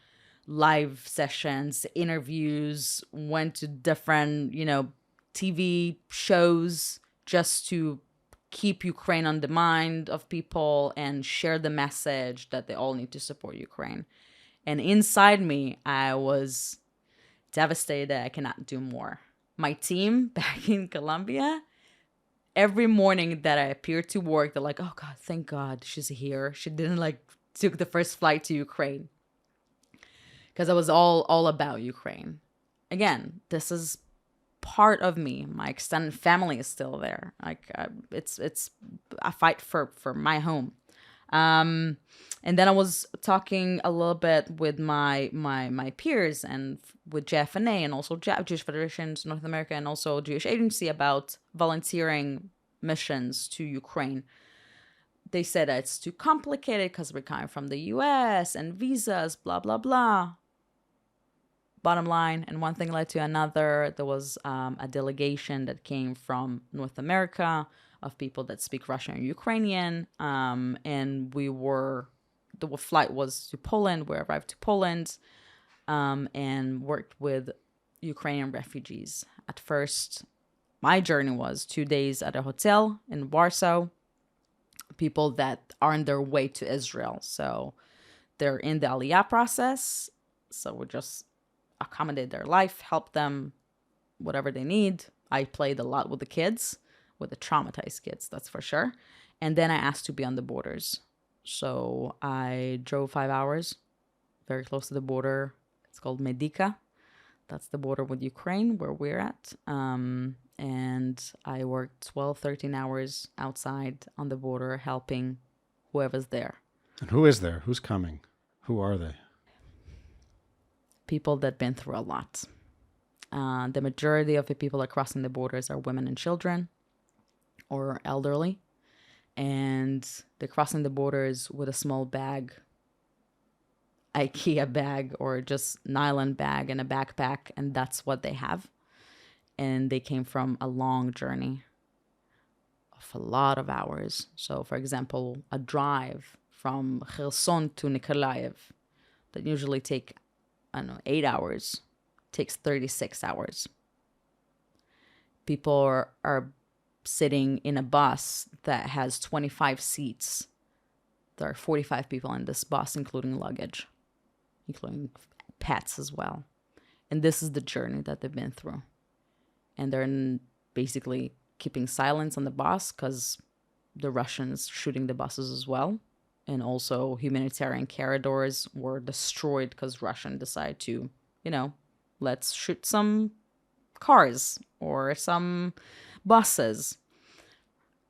live sessions, interviews, went to different, TV shows just to keep Ukraine on the mind of people and share the message that they all need to support Ukraine. And inside me, I was devastated that I cannot do more. My team back in Colombia, every morning that I appeared to work, they're like, oh God, thank God she's here. She didn't took the first flight to Ukraine. Because I was all about Ukraine. Again, this is part of me. My extended family is still there. It's I fight for my home. And then I was talking a little bit with my peers and with JFNA and also Jewish Federations North America and also Jewish Agency about volunteering missions to Ukraine. They said that it's too complicated because we're coming from the US and visas, blah, blah, blah. Bottom line, and one thing led to another. There was a delegation that came from North America of people that speak Russian and Ukrainian. And the flight was to Poland. We arrived to Poland and worked with Ukrainian refugees. At first, my journey was 2 days at a hotel in Warsaw. People that are on their way to Israel. So they're in the Aliyah process. So we just accommodate their life, help them, whatever they need. I played a lot with the kids, with the traumatized kids, that's for sure. And then I asked to be on the borders. So I drove 5 hours, very close to the border. It's called Medica. That's the border with Ukraine, where we're at. And I worked 12, 13 hours outside on the border, helping whoever's there. And who is there? Who's coming? Who are they? People that been through a lot. The majority of the people that are crossing the borders are women and children or elderly. And they're crossing the borders with a small bag, IKEA bag or just nylon bag and a backpack. And that's what they have. And they came from a long journey of a lot of hours. So, for example, a drive from Kherson to Nikolaev that usually take 8 hours, takes 36 hours. People are sitting in a bus that has 25 seats. There are 45 people in this bus, including luggage, including pets as well. And this is the journey that they've been through. And they're basically keeping silence on the bus because the Russians shooting the buses as well. And also humanitarian corridors were destroyed because Russians decided to, let's shoot some cars or some buses.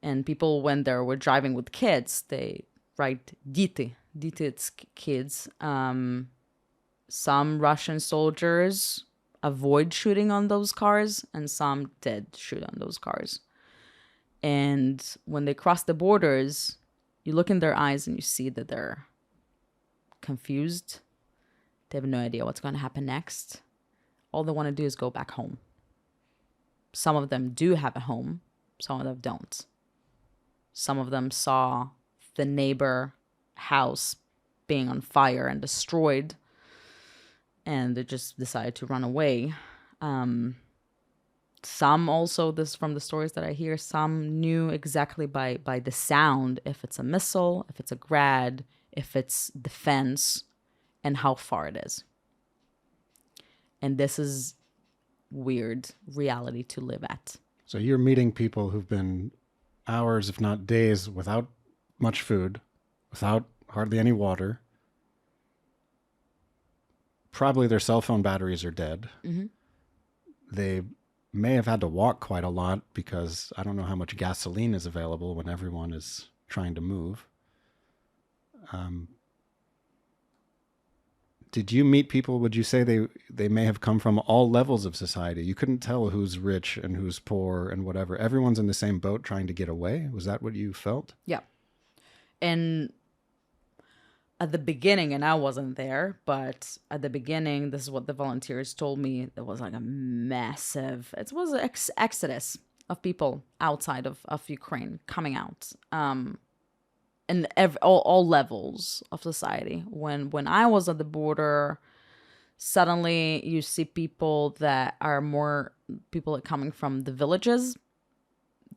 And people, when they were driving with kids, they write Diti. Diti, it's kids. Some Russian soldiers avoid shooting on those cars and some did shoot on those cars. And when they cross the borders, you look in their eyes and you see that they're confused. They have no idea what's going to happen next. All they want to do is go back home. Some of them do have a home. Some of them don't. Some of them saw the neighbor house being on fire and destroyed. And they just decided to run away. Some also, this from the stories that I hear, some knew exactly by the sound if it's a missile, if it's a grad, if it's defense, and how far it is. And this is weird reality to live at. So you're meeting people who've been hours, if not days, without much food, without hardly any water. Probably their cell phone batteries are dead. Mm-hmm. They may have had to walk quite a lot because I don't know how much gasoline is available when everyone is trying to move. Did you meet people, would you say they may have come from all levels of society? You couldn't tell who's rich and who's poor and whatever. Everyone's in the same boat trying to get away. Was that what you felt? Yeah. And at the beginning, and I wasn't there, but at the beginning, this is what the volunteers told me. There was like a massive, it was an exodus of people outside of Ukraine coming out. And all levels of society. When I was at the border, suddenly you see people that are more people that coming from the villages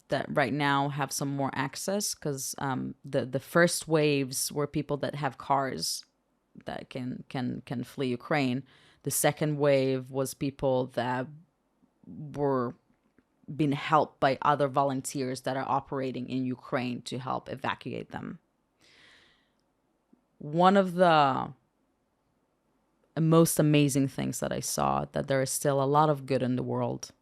that right now have some more access, because the first waves were people that have cars that can flee Ukraine. The second wave was people that were being helped by other volunteers that are operating in Ukraine to help evacuate them. One of the most amazing things that I saw, that there is still a lot of good in the world.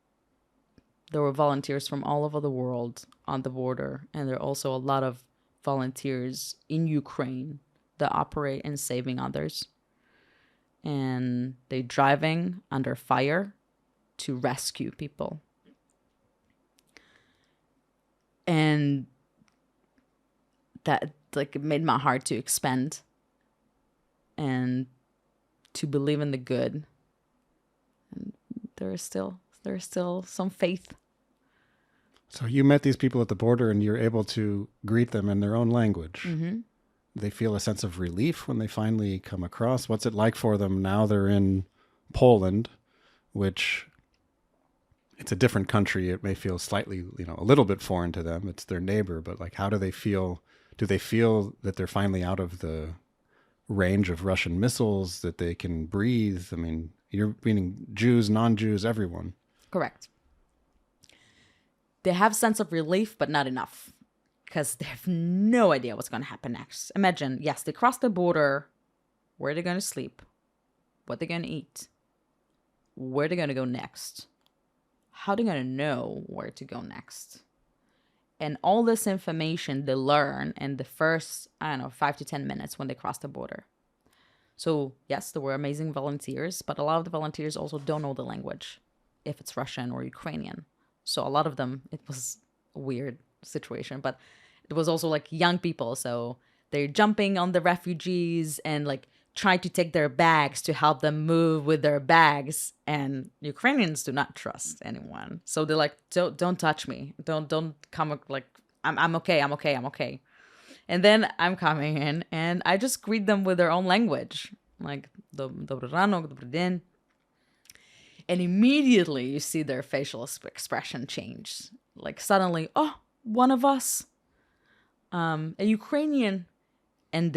There were volunteers from all over the world on the border, and there are also a lot of volunteers in Ukraine that operate in saving others. And they're driving under fire to rescue people. And that like it made my heart to expand and to believe in the good. And there is still some faith. So you met these people at the border and you're able to greet them in their own language. Mm-hmm. They feel a sense of relief when they finally come across. What's it like for them now they're in Poland, which it's a different country. It may feel slightly, a little bit foreign to them. It's their neighbor, but like, how do they feel? Do they feel that they're finally out of the range of Russian missiles, that they can breathe? I mean, you're meaning Jews, non-Jews, everyone. Correct. They have sense of relief, but not enough, because they have no idea what's going to happen next. Imagine, yes, they cross the border. Where are they going to sleep? What they're going to eat? Where they're going to go next? How they're going to know where to go next? And all this information they learn in the first, 5 to 10 minutes when they cross the border. So yes, there were amazing volunteers, but a lot of the volunteers also don't know the language, if it's Russian or Ukrainian. So a lot of them, it was a weird situation, but it was also like young people. So they're jumping on the refugees and like try to take their bags to help them move with their bags. And Ukrainians do not trust anyone. So they're like, don't touch me. Don't come, like, I'm okay. And then I'm coming in and I just greet them with their own language. Like, Добрий ранок, добрий день. And immediately you see their facial expression change. Like suddenly, oh, one of us, a Ukrainian. And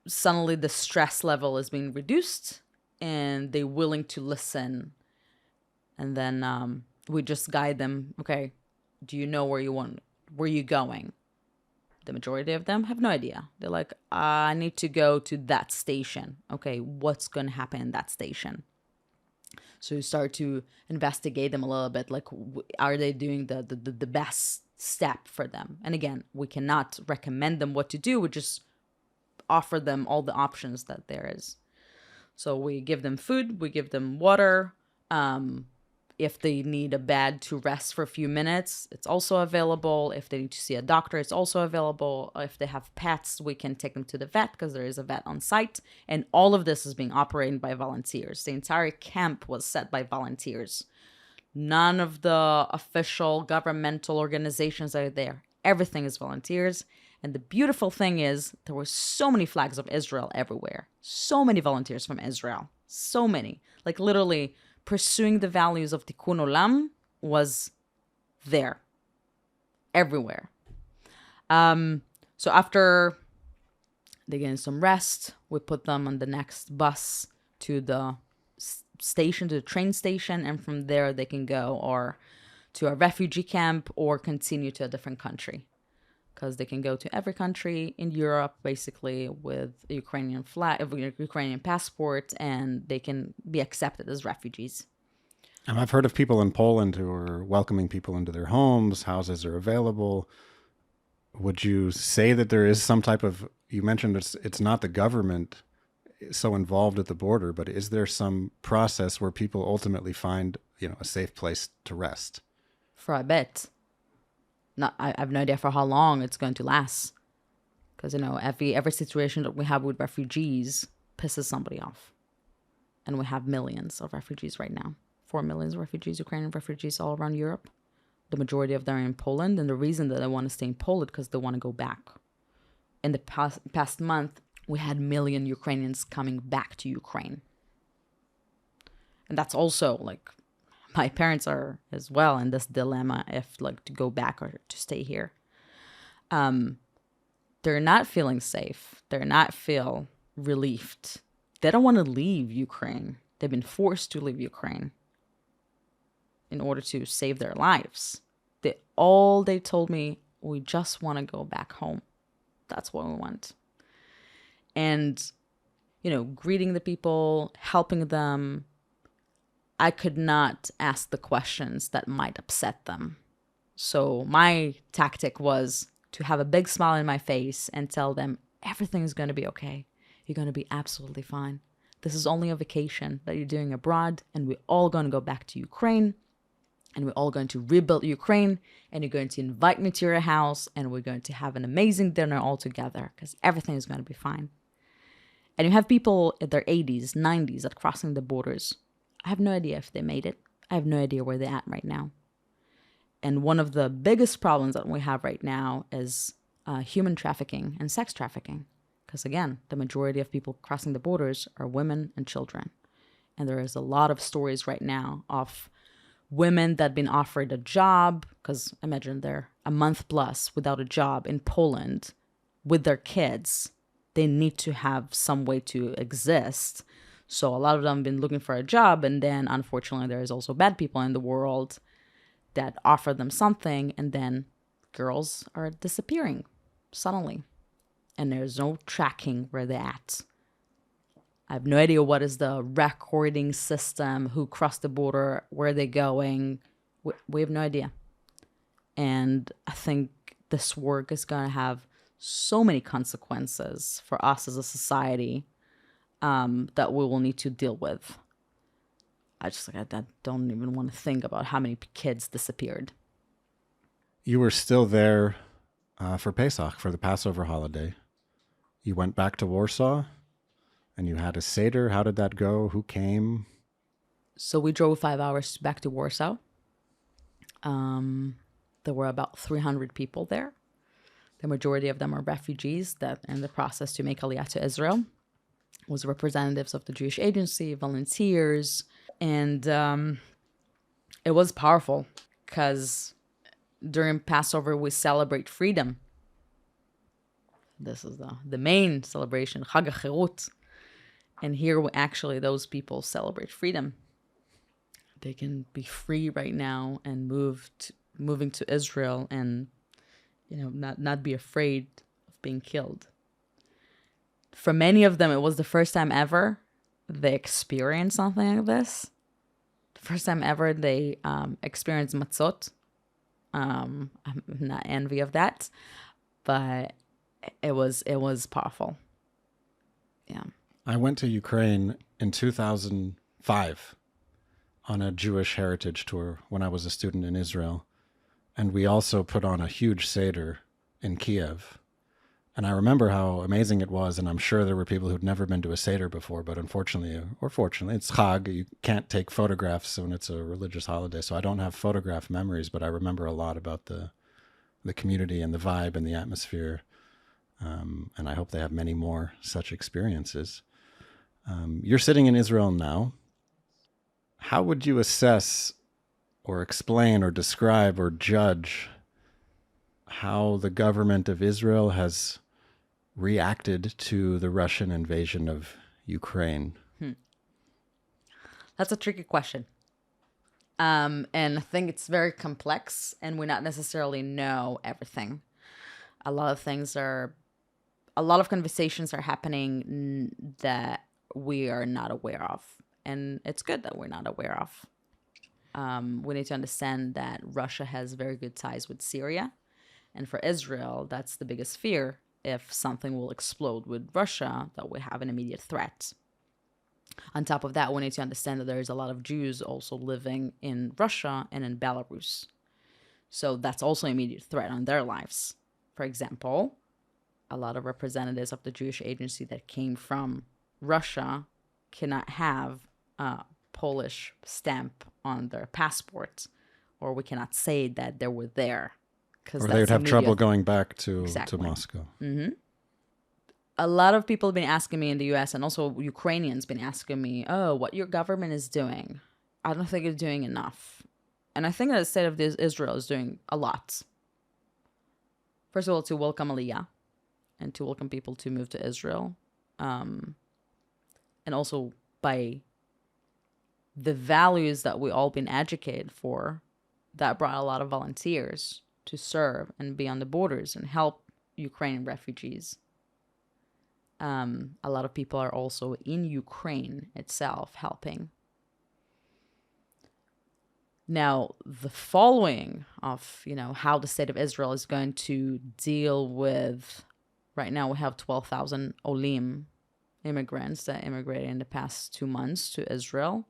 suddenly the stress level is being reduced and they're willing to listen. And then we just guide them. Okay, do you know where you going? The majority of them have no idea. They're like, I need to go to that station. Okay, what's going to happen in that station? So you start to investigate them a little bit. Like, are they doing the best step for them? And again, we cannot recommend them what to do. We just offer them all the options that there is. So we give them food, we give them water. If they need a bed to rest for a few minutes, it's also available. If they need to see a doctor, it's also available. If they have pets, we can take them to the vet because there is a vet on site. And all of this is being operated by volunteers. The entire camp was set by volunteers. None of the official governmental organizations are there. Everything is volunteers. And the beautiful thing is there were so many flags of Israel everywhere. So many volunteers from Israel. So many. Like literally pursuing the values of Tikkun Olam was there. Everywhere. So after they get some rest, we put them on the next bus to the station, to the train station. And from there they can go or to a refugee camp or continue to a different country. because they can go to every country in Europe, basically, with a Ukrainian flag, a Ukrainian passport, and they can be accepted as refugees. And I've heard of people in Poland who are welcoming people into their homes. Houses are available. Would you say that there is some type of, you mentioned it's not the government so involved at the border, but is there some process where people ultimately find, a safe place to rest? For a bit. I have no idea for how long it's going to last. Because, every situation that we have with refugees pisses somebody off. And we have millions of refugees right now. 4 million refugees, Ukrainian refugees all around Europe. The majority of them are in Poland. And the reason that they want to stay in Poland because they want to go back. In the past month, we had 1 million Ukrainians coming back to Ukraine. And that's also my parents are as well in this dilemma if to go back or to stay here. They're not feeling safe. They're not feel relieved. They don't want to leave Ukraine. They've been forced to leave Ukraine in order to save their lives. They told me, we just want to go back home. That's what we want. And, greeting the people, helping them, I could not ask the questions that might upset them. So my tactic was to have a big smile in my face and tell them everything is going to be okay. You're going to be absolutely fine. This is only a vacation that you're doing abroad, and we're all going to go back to Ukraine, and we're all going to rebuild Ukraine, and you're going to invite me to your house, and we're going to have an amazing dinner all together because everything is going to be fine. And you have people in their 80s, 90s that are crossing the borders. I have no idea if they made it. I have no idea where they're at right now. And one of the biggest problems that we have right now is human trafficking and sex trafficking. Because again, the majority of people crossing the borders are women and children. And there is a lot of stories right now of women that have been offered a job, because imagine they're a month plus without a job in Poland with their kids. They need to have some way to exist. So a lot of them have been looking for a job, and then unfortunately there is also bad people in the world that offer them something, and then girls are disappearing suddenly. And there's no tracking where they're at. I have no idea what is the recording system, who crossed the border, where they're going. We have no idea. And I think this work is going to have so many consequences for us as a society that we will need to deal with. I don't even want to think about how many kids disappeared. You were still there for Pesach, for the Passover holiday. You went back to Warsaw and you had a Seder. How did that go? Who came? So we drove 5 hours back to Warsaw. There were about 300 people there. The majority of them are refugees that in the process to make Aliyah to Israel. It was representatives of the Jewish Agency, volunteers, and it was powerful because during Passover we celebrate freedom. This is the main celebration, Chag HaCherut. And here those people celebrate freedom. They can be free right now and moving to Israel and not be afraid of being killed. For many of them, it was the first time ever they experienced something like this. The first time ever they experienced matzot. I'm not envy of that, but it was powerful. Yeah. I went to Ukraine in 2005 on a Jewish heritage tour when I was a student in Israel. And we also put on a huge Seder in Kiev. And I remember how amazing it was, and I'm sure there were people who'd never been to a Seder before, but unfortunately, or fortunately, it's Chag. You can't take photographs when it's a religious holiday, so I don't have photograph memories, but I remember a lot about the community and the vibe and the atmosphere, and I hope they have many more such experiences. You're sitting in Israel now. How would you assess or explain or describe or judge how the government of Israel has reacted to the Russian invasion of Ukraine? That's a tricky question. And I think it's very complex and we not necessarily know everything. A lot of conversations are happening that we are not aware of. And it's good that we're not aware of. We need to understand that Russia has very good ties with Syria. And for Israel, that's the biggest fear. If something will explode with Russia, that we have an immediate threat. On top of that, we need to understand that there is a lot of Jews also living in Russia and in Belarus. So that's also an immediate threat on their lives. For example, a lot of representatives of the Jewish agency that came from Russia cannot have a Polish stamp on their passport, or we cannot say that they were there. Or they would have trouble going back to Moscow. Mm-hmm. A lot of people have been asking me in the U.S. and also Ukrainians been asking me, oh, what your government is doing. I don't think it's doing enough. And I think that the state of Israel is doing a lot. First of all, to welcome Aliyah and to welcome people to move to Israel. And also by the values that we all been educated for, that brought a lot of volunteers to serve and be on the borders and help Ukrainian refugees. A lot of people are also in Ukraine itself helping. Now, the following of, how the state of Israel is going to deal with, right now we have 12,000 Olim immigrants that immigrated in the past 2 months to Israel.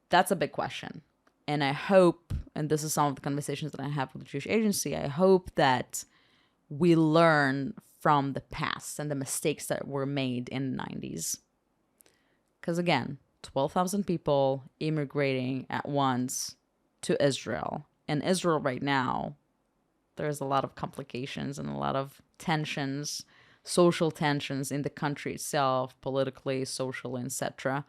That's a big question. And I hope, and this is some of the conversations that I have with the Jewish Agency, I hope that we learn from the past and the mistakes that were made in the 90s. Because again, 12,000 people immigrating at once to Israel. In Israel right now, there's a lot of complications and a lot of tensions, social tensions in the country itself, politically, socially, etc.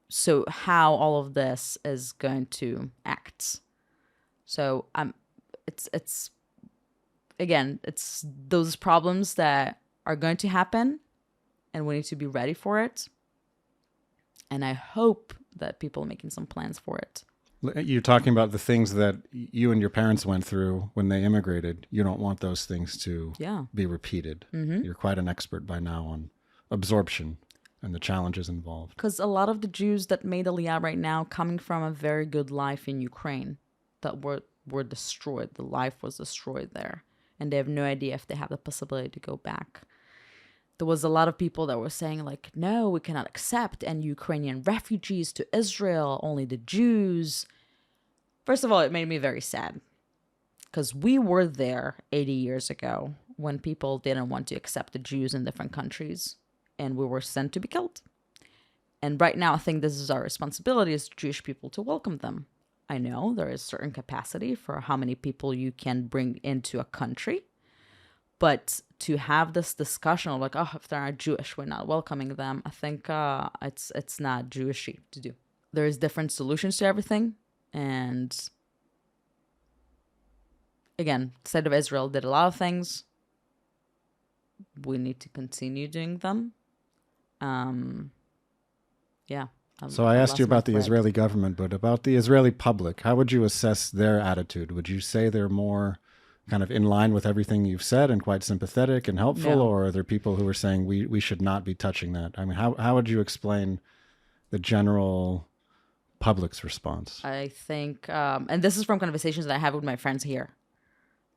So how all of this is going to act. So it's again, it's those problems that are going to happen and we need to be ready for it. And I hope that people are making some plans for it. You're talking about the things that you and your parents went through when they immigrated. You don't want those things to be repeated. Mm-hmm. You're quite an expert by now on absorption and the challenges involved. Because a lot of the Jews that made Aliyah right now coming from a very good life in Ukraine that were destroyed. The life was destroyed there. And they have no idea if they have the possibility to go back. There was a lot of people that were saying like, no, we cannot accept any Ukrainian refugees to Israel, only the Jews. First of all, it made me very sad. Because we were there 80 years ago when people didn't want to accept the Jews in different countries. And we were sent to be killed. And right now, I think this is our responsibility as Jewish people to welcome them. I know there is certain capacity for how many people you can bring into a country. But to have this discussion of like, oh, if they're not Jewish, we're not welcoming them, I think it's not Jewishy to do. There's different solutions to everything. And again, the state of Israel did a lot of things. We need to continue doing them. So I asked you about the Israeli government, but about the Israeli public, how would you assess their attitude? Would you say they're more kind of in line with everything you've said and quite sympathetic and helpful, or are there people who are saying we should not be touching that? I mean, how would you explain the general public's response? I think, and this is from conversations that I have with my friends here,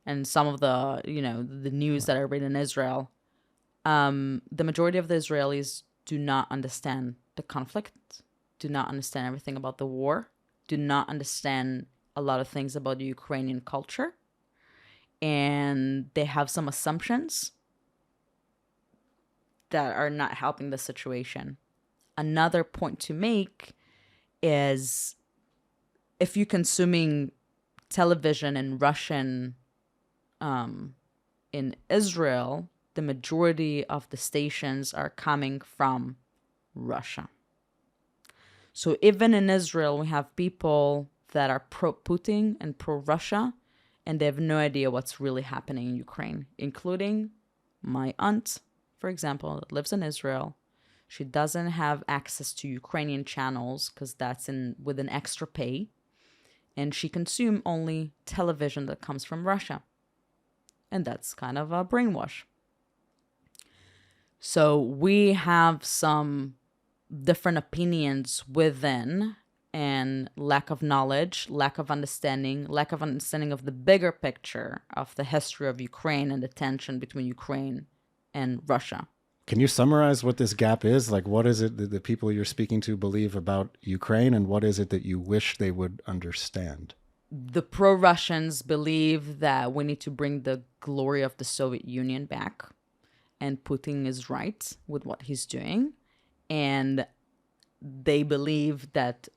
and some of the the news that I read in Israel. The majority of the Israelis do not understand the conflict, do not understand everything about the war, do not understand a lot of things about the Ukrainian culture, and they have some assumptions that are not helping the situation. Another point to make is if you're consuming television in Russian in Israel, the majority of the stations are coming from Russia. So even in Israel, we have people that are pro-Putin and pro-Russia, and they have no idea what's really happening in Ukraine, including my aunt, for example, that lives in Israel. She doesn't have access to Ukrainian channels because that's with an extra pay, and she consumes only television that comes from Russia. And that's kind of a brainwash. So we have some different opinions within, and lack of knowledge, lack of understanding of the bigger picture of the history of Ukraine and the tension between Ukraine and Russia. Can you summarize what this gap is? Like, what is it that the people you're speaking to believe about Ukraine, and what is it that you wish they would understand? The pro-Russians believe that we need to bring the glory of the Soviet Union back, and Putin is right with what he's doing. And they believe that,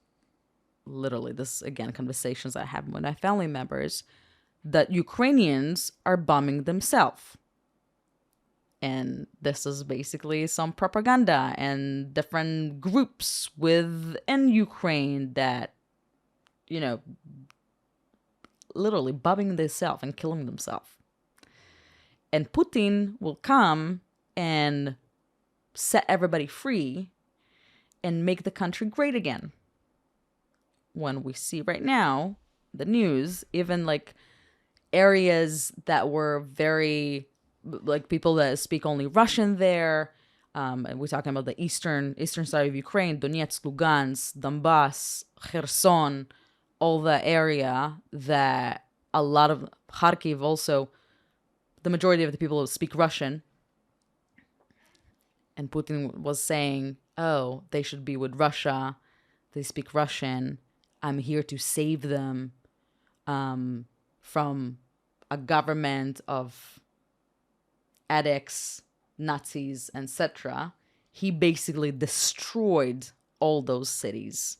literally, this, again, conversations I have with my family members, that Ukrainians are bombing themselves. And this is basically some propaganda and different groups within Ukraine that, literally bombing themselves and killing themselves. And Putin will come and set everybody free and make the country great again. When we see right now, the news, even like areas that were very, like people that speak only Russian there, and we're talking about the eastern side of Ukraine, Donetsk, Lugansk, Donbass, Kherson, all the area that a lot of Kharkiv also, the majority of the people speak Russian. And Putin was saying, oh, they should be with Russia. They speak Russian. I'm here to save them from a government of addicts, Nazis, etc. He basically destroyed all those cities.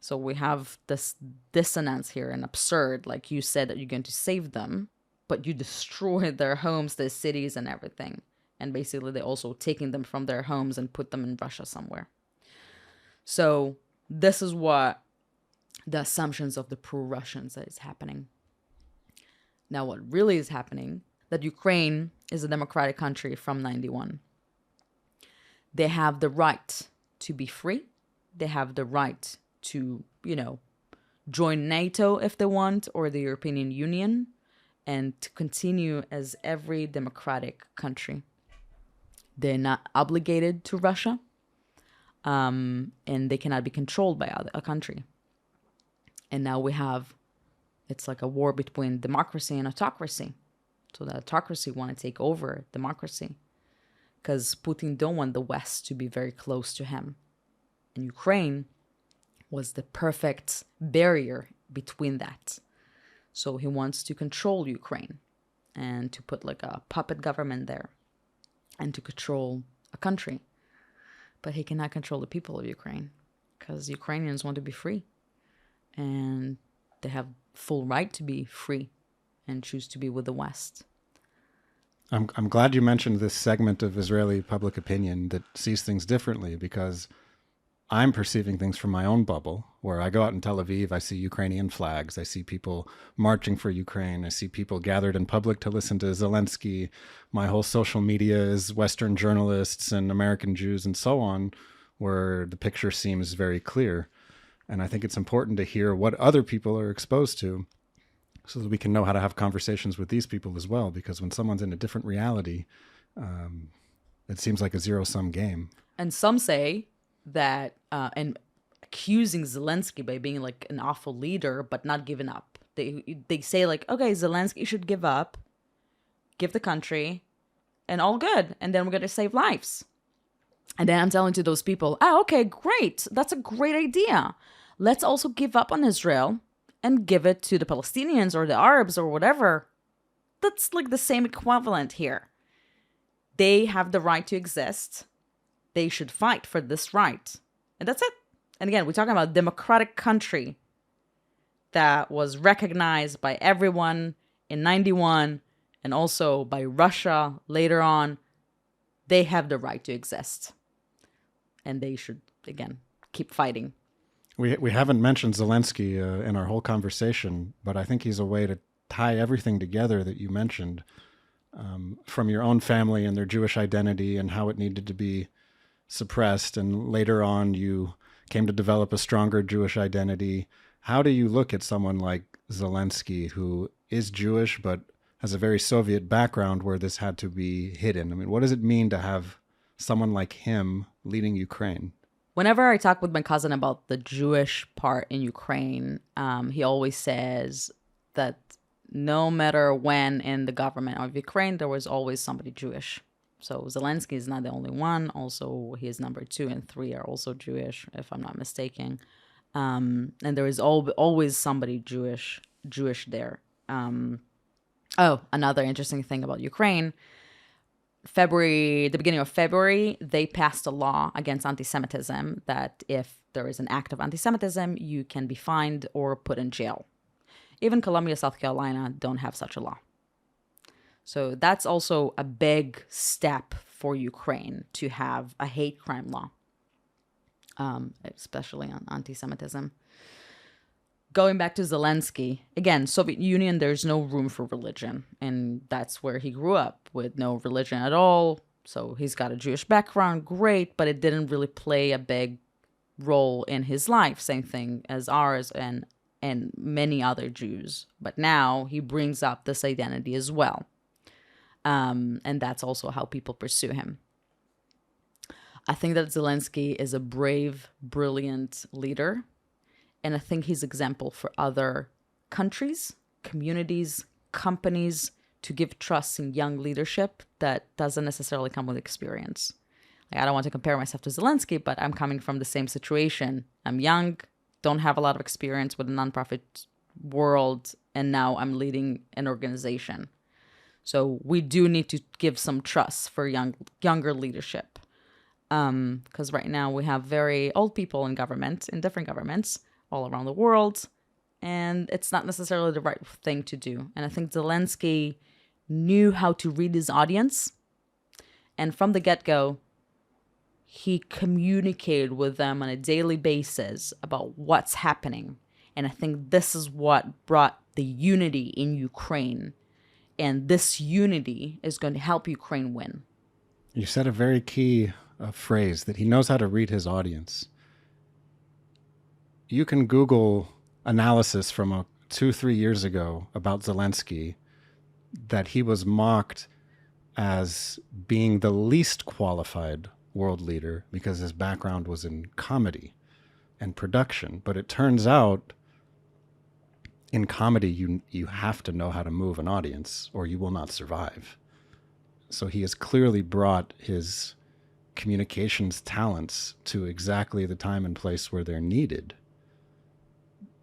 So we have this dissonance here and absurd. Like, you said that you're going to save them, but you destroyed their homes, their cities, and everything. And basically, they're also taking them from their homes and put them in Russia somewhere. So this is what the assumptions of the pro-Russians that is happening. Now, what really is happening, that Ukraine is a democratic country from 91. They have the right to be free. They have the right to, join NATO if they want, or the European Union, and to continue as every democratic country. They're not obligated to Russia, and they cannot be controlled by a country. And now it's like a war between democracy and autocracy. So the autocracy want to take over democracy, because Putin don't want the West to be very close to him. And Ukraine was the perfect barrier between that. So he wants to control Ukraine and to put like a puppet government there and to control a country. But he cannot control the people of Ukraine, because Ukrainians want to be free. And they have full right to be free and choose to be with the West. I'm glad you mentioned this segment of Israeli public opinion that sees things differently, because I'm perceiving things from my own bubble, where I go out in Tel Aviv, I see Ukrainian flags, I see people marching for Ukraine, I see people gathered in public to listen to Zelensky. My whole social media is Western journalists and American Jews and so on, where the picture seems very clear. And I think it's important to hear what other people are exposed to, so that we can know how to have conversations with these people as well. Because when someone's in a different reality, it seems like a zero-sum game. And some say that, and accusing Zelensky by being like an awful leader, but not giving up. They say like, okay, Zelensky should give up, give the country, and all good. And then we're going to save lives. And then I'm telling to those people, okay, great. That's a great idea. Let's also give up on Israel and give it to the Palestinians or the Arabs or whatever. That's like the same equivalent here. They have the right to exist. They should fight for this right. And that's it. And again, we're talking about a democratic country that was recognized by everyone in 91 and also by Russia later on. They have the right to exist. And they should, again, keep fighting. We haven't mentioned Zelensky in our whole conversation, but I think he's a way to tie everything together that you mentioned, from your own family and their Jewish identity and how it needed to be suppressed. And later on, you came to develop a stronger Jewish identity. How do you look at someone like Zelensky, who is Jewish but has a very Soviet background where this had to be hidden. I mean, what does it mean to have someone like him leading Ukraine? Whenever I talk with my cousin about the Jewish part in Ukraine, he always says that no matter when in the government of Ukraine, there was always somebody Jewish. So Zelensky is not the only one. Also, he is number 2 and 3 are also Jewish, if I'm not mistaken. And there is always somebody Jewish there. Another interesting thing about Ukraine. The beginning of February, they passed a law against anti-Semitism that if there is an act of anti-Semitism, you can be fined or put in jail. Even Columbia, South Carolina don't have such a law. So that's also a big step for Ukraine to have a hate crime law, especially on anti-Semitism. Going back to Zelensky, again, Soviet Union, there's no room for religion. And that's where he grew up, with no religion at all. So he's got a Jewish background, great, but it didn't really play a big role in his life. Same thing as ours and many other Jews. But now he brings up this identity as well. And that's also how people pursue him. I think that Zelensky is a brave, brilliant leader. And I think he's example for other countries, communities, companies to give trust in young leadership that doesn't necessarily come with experience. Like, I don't want to compare myself to Zelensky, but I'm coming from the same situation. I'm young, don't have a lot of experience with the nonprofit world, and now I'm leading an organization. So we do need to give some trust for younger leadership. Because right now we have very old people in government, in different governments, all around the world, and it's not necessarily the right thing to do. And I think Zelensky knew how to read his audience, and from the get-go, he communicated with them on a daily basis about what's happening. And I think this is what brought the unity in Ukraine, and this unity is going to help Ukraine win. You said a very key phrase, that he knows how to read his audience. You can Google analysis from 2-3 years ago about Zelensky, that he was mocked as being the least qualified world leader because his background was in comedy and production. But it turns out in comedy, you have to know how to move an audience or you will not survive. So he has clearly brought his communications talents to exactly the time and place where they're needed.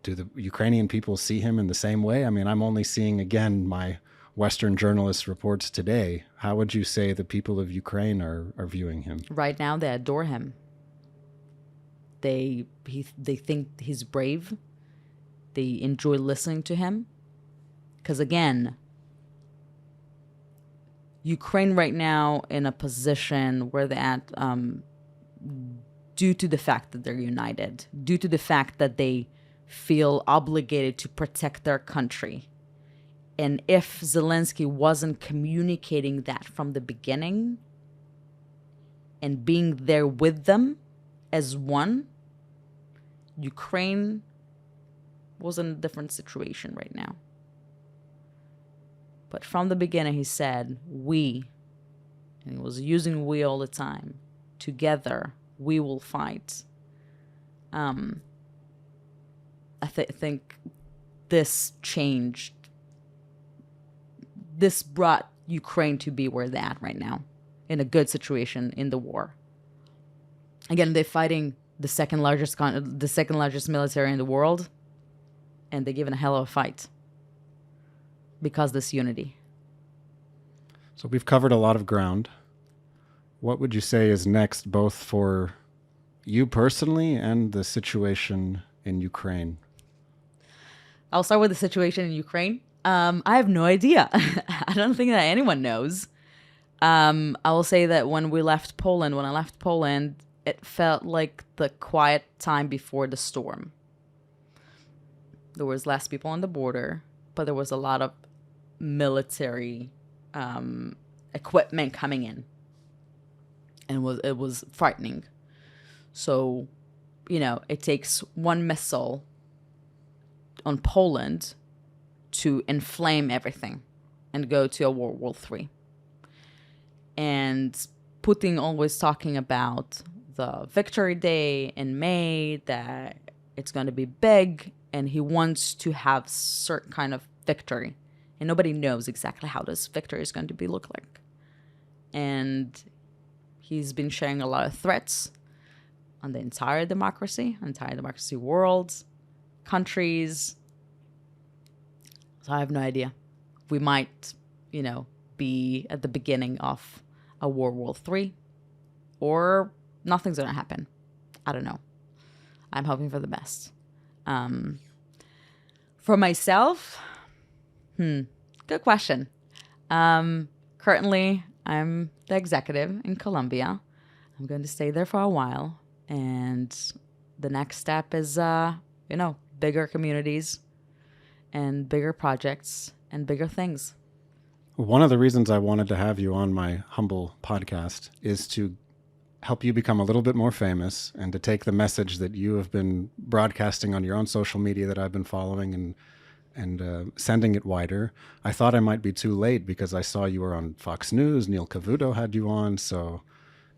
Do the Ukrainian people see him in the same way? I mean, I'm only seeing, again, my Western journalist reports today. How would you say the people of Ukraine are viewing him? Right now, they adore him. They think he's brave. They enjoy listening to him. Because again, Ukraine right now in a position where they're at, due to the fact that they're united, due to the fact that they feel obligated to protect their country. And if Zelensky wasn't communicating that from the beginning and being there with them as one, Ukraine was in a different situation right now. But from the beginning, he said, we, and he was using we all the time, together, we will fight. I think this changed. This brought Ukraine to be where they're at right now, in a good situation in the war. Again, they're fighting the second largest military in the world, and they're giving a hell of a fight because this unity. So we've covered a lot of ground. What would you say is next, both for you personally and the situation in Ukraine? I'll start with the situation in Ukraine. I have no idea. I don't think that anyone knows. I will say that when I left Poland, it felt like the quiet time before the storm. There was less people on the border, but there was a lot of military equipment coming in. And it was frightening. So, it takes one missile on Poland to inflame everything. and go to a World War III. And Putin always talking about the Victory Day in May, that it's going to be big, and he wants to have certain kind of victory. And nobody knows exactly how this victory is going to look like. And he's been sharing a lot of threats on the entire democracy world, countries. So I have no idea. We might, be at the beginning of a World War III, or nothing's going to happen. I don't know. I'm hoping for the best. For myself, good question. Currently, I'm the executive in Colombia. I'm going to stay there for a while. And the next step is, bigger communities and bigger projects and bigger things. One of the reasons I wanted to have you on my humble podcast is to help you become a little bit more famous and to take the message that you have been broadcasting on your own social media that I've been following and sending it wider. I thought I might be too late because I saw you were on Fox News. Neil Cavuto had you on, so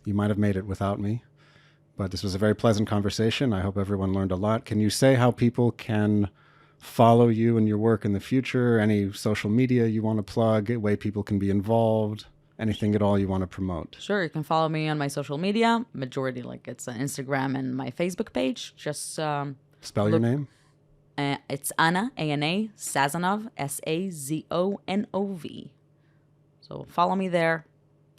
you might have made it without me. But this was a very pleasant conversation. I hope everyone learned a lot. Can you say how people can follow you and your work in the future? Any social media you want to plug, a way people can be involved, anything at all you want to promote? Sure, you can follow me on my social media. Majority, it's on Instagram and my Facebook page. Just spell your name. It's Anna, A-N-A, Sazonov, S-A-Z-O-N-O-V. So follow me there.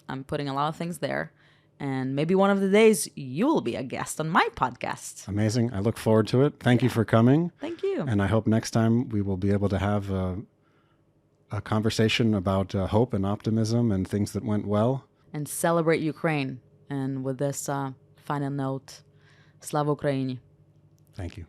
I'm putting a lot of things there. And maybe one of the days you will be a guest on my podcast. Amazing. I look forward to it. Thank you for coming. Thank you. And I hope next time we will be able to have a conversation about hope and optimism and things that went well. And celebrate Ukraine. And with this final note, Slava Ukraini. Thank you.